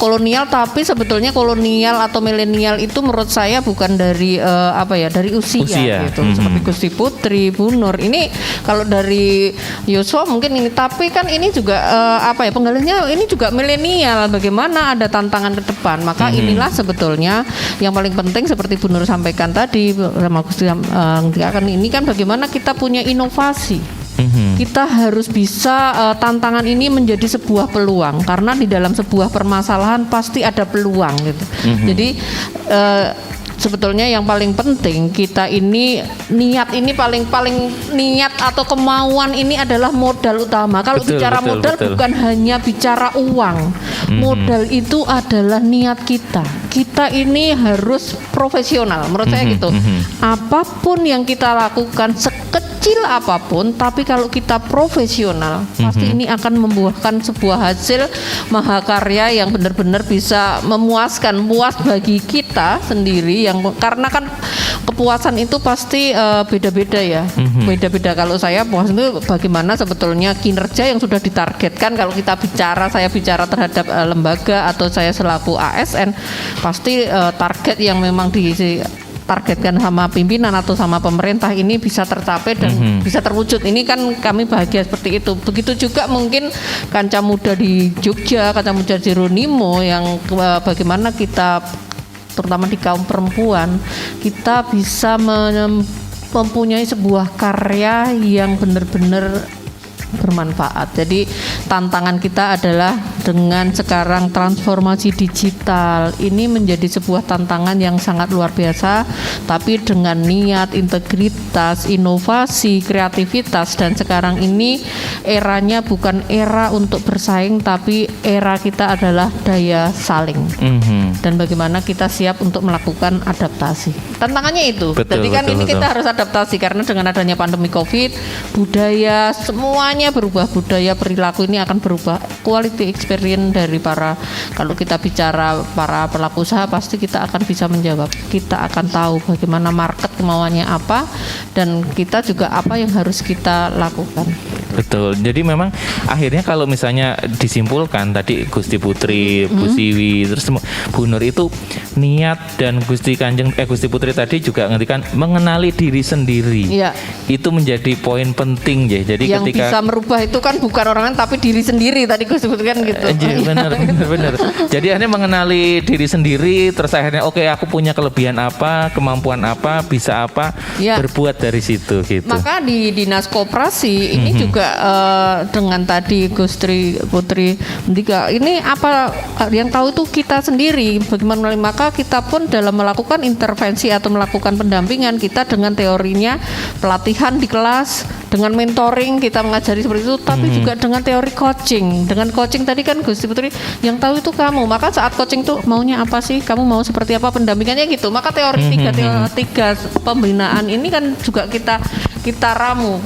kolonial. Tapi sebetulnya kolonial atau milenial itu menurut saya bukan dari dari usia. Gitu. Seperti Gusti Putri, Bu Nur. Ini kalau dari Yosua mungkin ini, tapi kan ini juga penggalinya ini juga milenial. Bagaimana ada tantangan ke depan? Maka inilah sebetulnya yang paling penting seperti Bu Nur sampaikan tadi sama Gusti ini kan bagaimana kita punya inovasi. Kita harus bisa tantangan ini menjadi sebuah peluang, karena di dalam sebuah permasalahan pasti ada peluang gitu. Jadi sebetulnya yang paling penting kita ini niat ini paling niat atau kemauan ini adalah modal utama. Kalau bicara modal bukan hanya bicara uang. Modal itu adalah niat kita. Kita ini harus profesional menurut saya gitu. Apapun yang kita lakukan sekecil apapun, tapi kalau kita profesional pasti ini akan membuahkan sebuah hasil mahakarya yang benar-benar bisa memuaskan, puas bagi kita sendiri. Yang karena kan kepuasan itu pasti beda-beda ya, beda-beda. Kalau saya puas itu bagaimana sebetulnya kinerja yang sudah ditargetkan. Kalau kita bicara, saya bicara terhadap lembaga atau saya selaku ASN, pasti target yang memang ditargetkan sama pimpinan atau sama pemerintah ini bisa tercapai dan bisa terwujud. Ini kan kami bahagia seperti itu. Begitu juga mungkin Kanca Muda di Jogja, Kanca Muda di Jeronimo yang bagaimana kita terutama di kaum perempuan kita bisa mempunyai sebuah karya yang benar-benar bermanfaat. Jadi tantangan kita adalah dengan sekarang transformasi digital ini menjadi sebuah tantangan yang sangat luar biasa, tapi dengan niat, integritas, inovasi, kreativitas, dan sekarang ini eranya bukan era untuk bersaing, tapi era kita adalah daya saling. Dan bagaimana kita siap untuk melakukan adaptasi. Tantangannya itu. Jadi kan ini kita harus adaptasi karena dengan adanya pandemi Covid, budaya semuanya berubah, budaya perilaku ini akan berubah. Quality experience dari kalau kita bicara para pelaku usaha pasti kita akan bisa menjawab. Kita akan tahu bagaimana market kemauannya apa dan kita juga apa yang harus kita lakukan. Betul. Jadi memang akhirnya kalau misalnya disimpulkan tadi Gusti Putri, Bu Siwi, terus Bu Nur itu niat dan Gusti Putri tadi juga ngertikan mengenali diri sendiri. Iya. Itu menjadi poin penting ya. Jadi yang ketika bisa merubah itu kan bukan orang lain tapi diri sendiri tadi Gus sebutkan gitu. Benar. Jadi akhirnya mengenali diri sendiri, terus akhirnya aku punya kelebihan apa, kemampuan apa, bisa apa, berbuat dari situ gitu. Maka di Dinas Koperasi ini juga dengan tadi Gusti Putri Mendika ini apa yang tahu itu kita sendiri bagaimana, maka kita pun dalam melakukan intervensi atau melakukan pendampingan kita dengan teorinya pelatihan di kelas, dengan mentoring kita mengajari seperti itu, tapi juga dengan teori coaching. Dengan coaching tadi kan Gusti Putri yang tahu itu kamu, maka saat coaching tuh maunya apa sih, kamu mau seperti apa pendampingannya gitu. Maka teori tiga pembinaan ini kan juga kita ramu.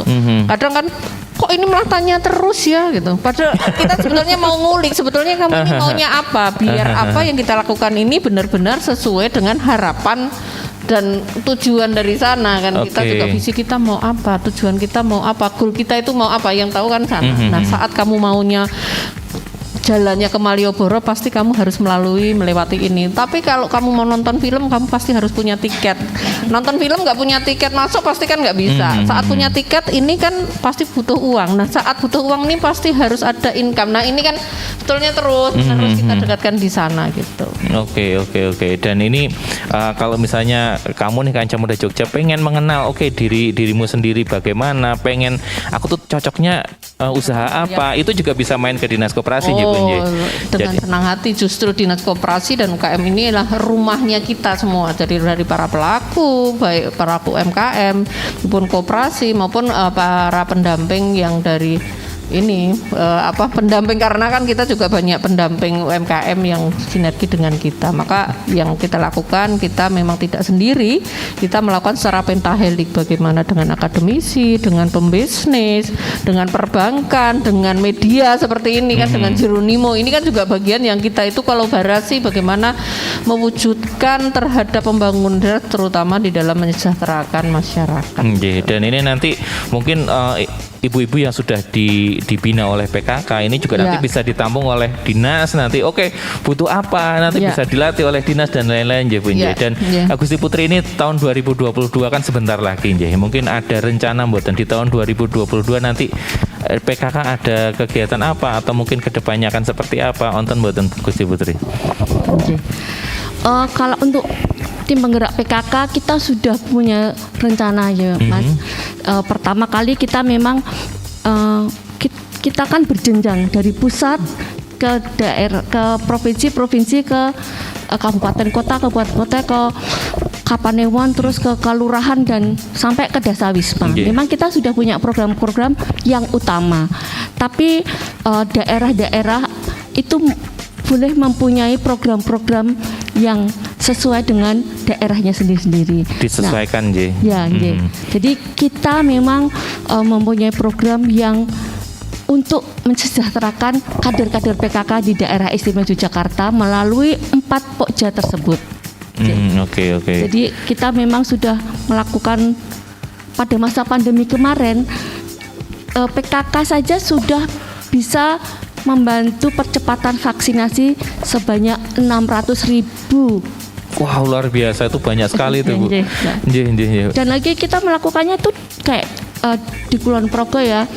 Kadang kan kok ini malah tanya terus ya gitu. Padahal kita sebetulnya mau ngulik, sebetulnya kamu ini maunya apa, biar apa yang kita lakukan ini benar-benar sesuai dengan harapan dan tujuan dari sana kan. Kita juga visi kita mau apa, tujuan kita mau apa, goal kita itu mau apa, yang tahu kan sana. Nah saat kamu maunya jalannya ke Malioboro pasti kamu harus melewati ini. Tapi kalau kamu mau nonton film kamu pasti harus punya tiket. Nonton film nggak punya tiket masuk pasti kan nggak bisa. Saat punya tiket ini kan pasti butuh uang. Nah saat butuh uang ini pasti harus ada income. Nah ini kan betulnya terus kita dekatkan di sana gitu. Oke. Dan ini kalau misalnya kamu nih Kanca Muda Jogja pengen mengenal dirimu sendiri bagaimana, pengen aku tuh cocoknya usaha apa, itu juga bisa main ke Dinas Koperasi ya Bun. Dengan senang hati, justru Dinas Koperasi dan UKM ini adalah rumahnya kita semua. Jadi dari para pelaku, baik pelaku UMKM maupun koperasi maupun para pendamping yang dari ini pendamping, karena kan kita juga banyak pendamping UMKM yang sinergi dengan kita. Maka yang kita lakukan, kita memang tidak sendiri, kita melakukan secara pentahelik, bagaimana dengan akademisi, dengan pembisnis, dengan perbankan, dengan media seperti ini kan, dengan Jeronimo ini kan juga bagian yang kita itu kolaborasi bagaimana mewujudkan terhadap pembangunan daerah, terutama di dalam mensejahterakan masyarakat. Dan ini nanti mungkin ibu-ibu yang sudah dibina oleh PKK ini juga nanti bisa ditampung oleh dinas nanti. Oke, butuh apa nanti bisa dilatih oleh dinas dan lain-lain ya Bu. Dan Agusti Putri ini tahun 2022 kan sebentar lagi ya. Mungkin ada rencana mboten di tahun 2022 nanti PKK ada kegiatan apa atau mungkin kedepannya akan seperti apa? Onten mboten Agusti Putri? Kalau untuk tim penggerak PKK kita sudah punya rencana ya Mas. Pertama kali kita memang kita kan berjenjang dari pusat ke daerah, ke provinsi ke kabupaten kota ke Kapanewon, terus ke kelurahan dan sampai ke Desa Wisma. Memang kita sudah punya program-program yang utama. Tapi daerah-daerah itu boleh mempunyai program-program yang sesuai dengan daerahnya sendiri-sendiri. Disesuaikan, Jadi kita memang mempunyai program yang untuk mensejahterakan kader-kader PKK di daerah istimewa Yogyakarta melalui 4 pokja tersebut. Jadi kita memang sudah melakukan pada masa pandemi kemarin, PKK saja sudah bisa membantu percepatan vaksinasi sebanyak 600.000. Wow, luar biasa, itu banyak sekali itu Bu. Dan lagi kita melakukannya tuh kayak di Kulon Progo ya,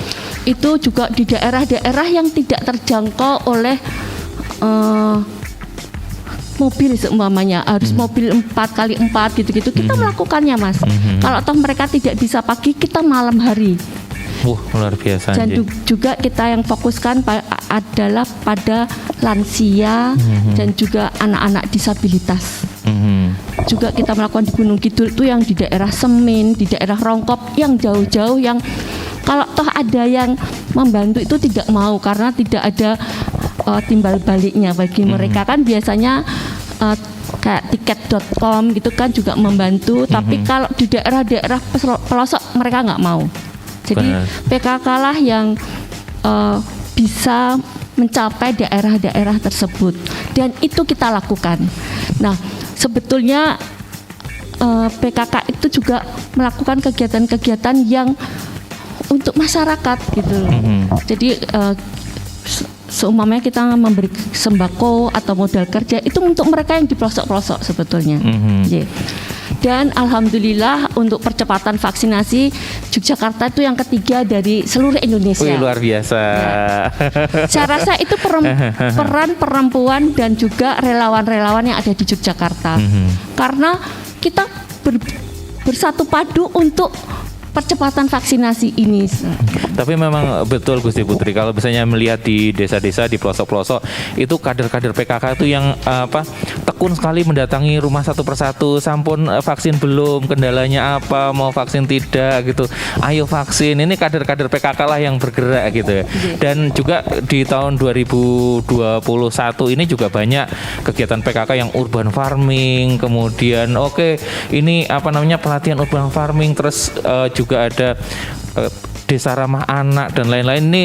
itu juga di daerah-daerah yang tidak terjangkau oleh mobil seumpamanya, harus mobil 4x4 gitu-gitu, kita melakukannya Mas. Kalau toh mereka tidak bisa pagi, kita malam hari. Luar biasa. Dan juga kita yang fokuskan adalah pada lansia dan juga anak-anak disabilitas. Juga kita melakukan di Gunung Kidul itu yang di daerah Semin, di daerah Rongkop, yang jauh-jauh, yang kalau toh ada yang membantu itu tidak mau karena tidak ada timbal baliknya bagi mereka. Kan biasanya kayak tiket.com gitu kan juga membantu, tapi kalau di daerah-daerah pelosok mereka nggak mau. Jadi PKK lah yang bisa mencapai daerah-daerah tersebut, dan itu kita lakukan. Nah, sebetulnya PKK itu juga melakukan kegiatan-kegiatan yang untuk masyarakat gitu. Jadi seumpamanya kita memberi sembako atau modal kerja itu untuk mereka yang di pelosok-pelosok sebetulnya. Dan alhamdulillah untuk percepatan vaksinasi Yogyakarta itu yang ketiga dari seluruh Indonesia. Luar biasa. Saya rasa itu peran perempuan dan juga relawan-relawan yang ada di Yogyakarta. Karena kita bersatu padu untuk percepatan vaksinasi ini. Tapi memang betul Gusti Putri, kalau misalnya melihat di desa-desa, di pelosok-pelosok, itu kader-kader PKK itu yang tekun sekali mendatangi rumah satu persatu, sampun vaksin belum, kendalanya apa, mau vaksin tidak gitu, ayo vaksin. Ini kader-kader PKK lah yang bergerak gitu ya. Dan juga di tahun 2021 ini juga banyak kegiatan PKK yang urban farming, kemudian ini pelatihan urban farming, terus juga ada desa ramah anak dan lain-lain. Ini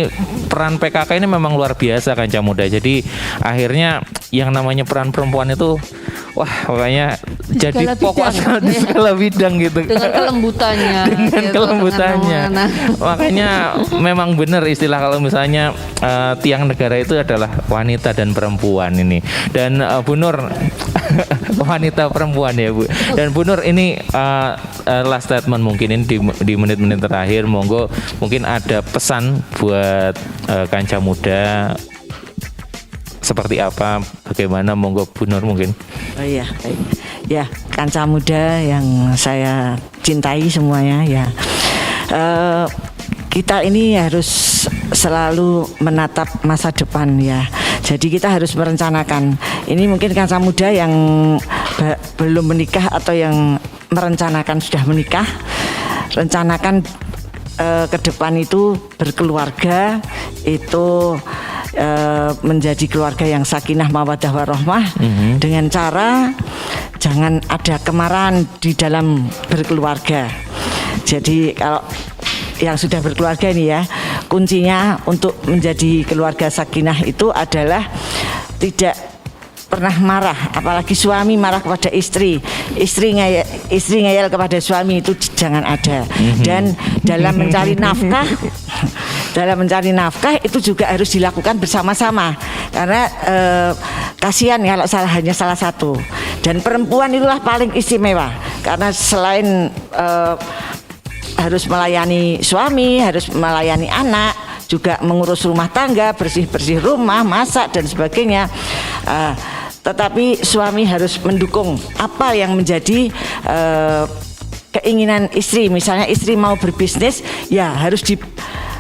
peran PKK ini memang luar biasa Kanca Muda. Jadi akhirnya yang namanya peran perempuan itu makanya jadi fokus di segala bidang gitu. Dengan kelembutannya. Kelembutannya. Makanya memang benar istilah kalau misalnya tiang negara itu adalah wanita dan perempuan ini. Dan Bu Nur wanita perempuan ya Bu. Dan Bu Nur ini last statement mungkin ini di menit-menit terakhir, mungkin ada pesan buat Kanca Muda seperti apa, bagaimana, monggo Bu Nur mungkin. Baik. Ya, Kanca Muda yang saya cintai semuanya ya. Kita ini harus selalu menatap masa depan ya. Jadi kita harus merencanakan. Ini mungkin Kanca Muda yang belum menikah atau yang merencanakan sudah menikah, rencanakan ke depan itu berkeluarga itu menjadi keluarga yang sakinah mawaddah warahmah dengan cara jangan ada kemarahan di dalam berkeluarga. Jadi kalau yang sudah berkeluarga ini ya, kuncinya untuk menjadi keluarga sakinah itu adalah tidak pernah marah, apalagi suami marah kepada istri ngeyel kepada suami, itu jangan ada. Dan dalam mencari nafkah itu juga harus dilakukan bersama-sama, karena kasihan ya kalau hanya salah satu. Dan perempuan itulah paling istimewa, karena selain harus melayani suami, harus melayani anak, juga mengurus rumah tangga, bersih-bersih rumah, masak dan sebagainya. Tetapi suami harus mendukung apa yang menjadi keinginan istri. Misalnya istri mau berbisnis, ya harus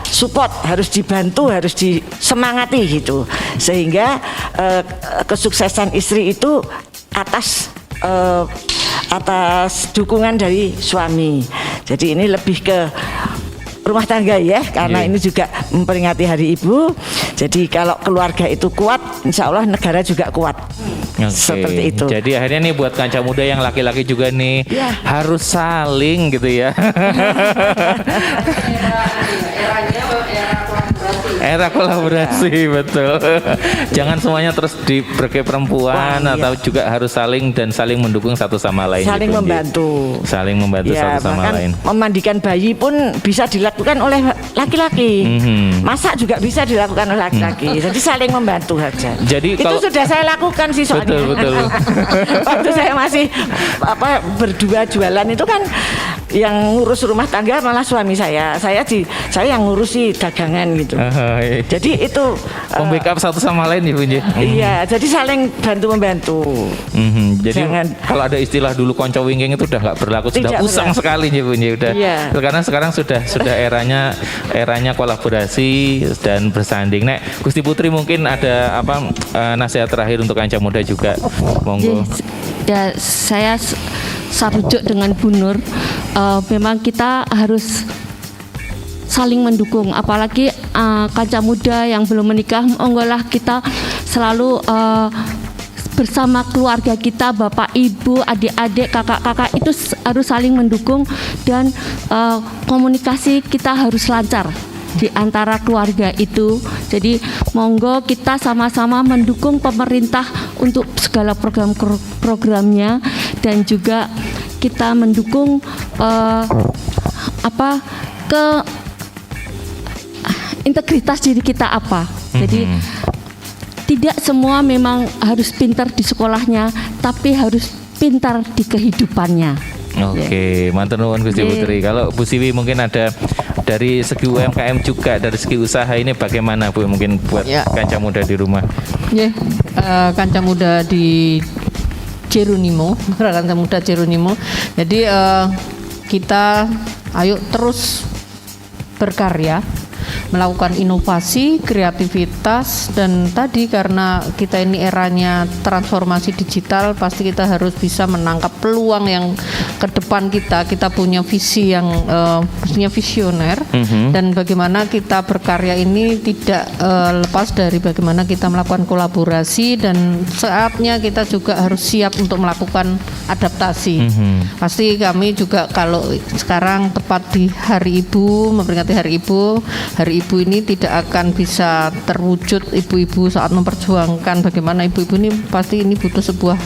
support, harus dibantu, harus disemangati gitu. Sehingga kesuksesan istri itu atas dukungan dari suami. Jadi ini lebih ke rumah tangga ya, karena ini juga memperingati Hari Ibu. Jadi kalau keluarga itu kuat, insya Allah negara juga kuat. Seperti itu. Jadi akhirnya nih buat kanca muda yang laki-laki juga nih harus saling gitu ya. Era kolaborasi betul. Jangan semuanya terus diberi perempuan atau juga harus saling mendukung satu sama lain. Saling gitu, membantu. Saling membantu satu sama lain. Memandikan bayi pun bisa dilakukan oleh laki-laki. Masak juga bisa dilakukan oleh laki-laki. Jadi saling membantu saja. Jadi itu sudah saya lakukan sih soalnya. Betul. Waktu saya masih berdua jualan itu kan yang ngurus rumah tangga malah suami saya. Saya yang ngurusi dagangan gitu. Jadi itu membackup satu sama lain ya Bu. Iya, jadi saling bantu membantu. Jadi kalau ada istilah dulu konco wingking itu udah nggak berlaku, sudah usang sekali ya Bu. Udah. Karena sekarang sudah eranya kolaborasi dan bersanding. Nek Gusti Putri mungkin ada nasihat terakhir untuk kanca muda juga. Monggo. Ya, saya sarujuk dengan Bu Nur. Memang kita harus saling mendukung, apalagi kanca muda yang belum menikah, monggolah kita selalu bersama keluarga kita, bapak, ibu, adik-adik, kakak-kakak itu harus saling mendukung dan komunikasi kita harus lancar di antara keluarga itu. Jadi monggo kita sama-sama mendukung pemerintah untuk segala program-programnya dan juga kita mendukung integritas diri kita apa. Jadi tidak semua memang harus pintar di sekolahnya, tapi harus pintar di kehidupannya. Oke, mantur nuwun Gusti Putri. Kalau Bu Siwi mungkin ada dari segi UMKM juga, dari segi usaha ini bagaimana Bu, mungkin buat kanca muda di rumah? Kanca muda di Jeronimo, kanca muda Jeronimo. Jadi kita ayo terus berkarya, melakukan inovasi, kreativitas, dan tadi karena kita ini eranya transformasi digital, pasti kita harus bisa menangkap peluang yang ke depan kita punya visi yang punya visioner, dan bagaimana kita berkarya ini tidak lepas dari bagaimana kita melakukan kolaborasi, dan saatnya kita juga harus siap untuk melakukan adaptasi. Pasti kami juga kalau sekarang tepat di Hari Ibu, memperingati Hari Ibu ini tidak akan bisa terwujud ibu-ibu saat memperjuangkan bagaimana ibu-ibu ini pasti ini butuh sebuah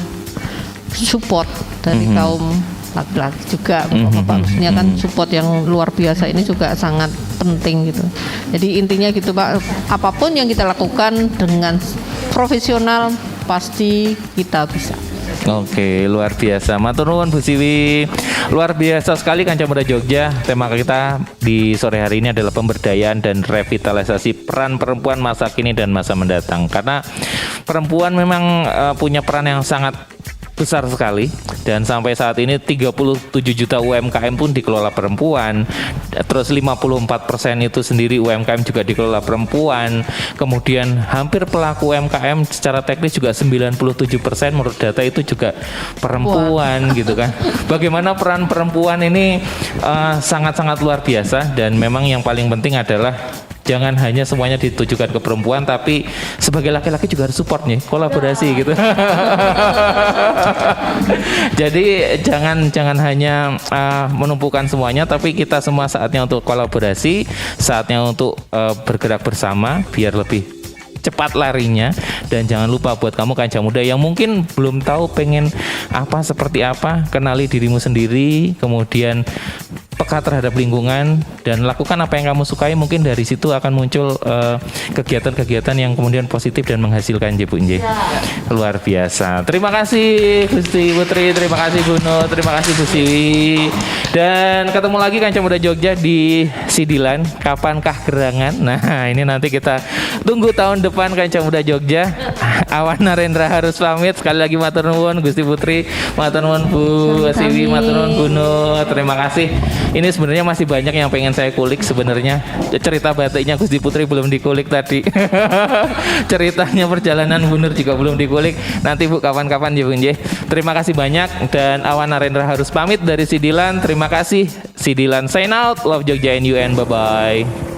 support dari kaum laki-laki juga, bapak-bapak, maksudnya kan support yang luar biasa ini juga sangat penting gitu. Jadi intinya gitu Pak, apapun yang kita lakukan dengan profesional pasti kita bisa. Oke, luar biasa. Matur nuwun Bu Siwi. Luar biasa sekali kanca muda Jogja. Tema kita di sore hari ini adalah pemberdayaan dan revitalisasi peran perempuan masa kini dan masa mendatang. Karena perempuan memang punya peran yang sangat besar sekali, dan sampai saat ini 37 juta UMKM pun dikelola perempuan. Terus 54% itu sendiri UMKM juga dikelola perempuan. Kemudian hampir pelaku UMKM secara teknis juga 97% menurut data itu juga perempuan gitu kan. Bagaimana peran perempuan ini sangat-sangat luar biasa, dan memang yang paling penting adalah jangan hanya semuanya ditujukan ke perempuan, tapi sebagai laki-laki juga harus support nih, kolaborasi gitu. Jadi jangan hanya menumpukan semuanya, tapi kita semua saatnya untuk kolaborasi, saatnya untuk bergerak bersama biar lebih cepat larinya. Dan jangan lupa buat kamu kanca muda yang mungkin belum tahu pengen apa seperti apa, kenali dirimu sendiri, kemudian peka terhadap lingkungan dan lakukan apa yang kamu sukai. Mungkin dari situ akan muncul kegiatan-kegiatan yang kemudian positif dan menghasilkan Bu Nje. Luar biasa. Terima kasih Gusti Putri, terima kasih Bu Nur, terima kasih Bu Siwi. Dan ketemu lagi kanca muda Jogja di Sidilan. Kapankah gerangan? Nah, ini nanti kita tunggu tahun depan kanca muda Jogja. Awan Narendra harus pamit. Sekali lagi matur nuwun Gusti Putri, matur nuwun Bu Siwi, matur nuwun Bu Nur. Terima kasih. Ini sebenarnya masih banyak yang pengen saya kulik sebenarnya. Cerita batiknya Gusti Putri belum dikulik tadi. Ceritanya perjalanan Bu Nur juga belum dikulik. Nanti Bu kapan-kapan ya Bu Nje. Terima kasih banyak, dan Awan Narendra harus pamit dari Sidilan. Terima kasih. Sidilan sign out. Love Jogja and UN. Bye bye.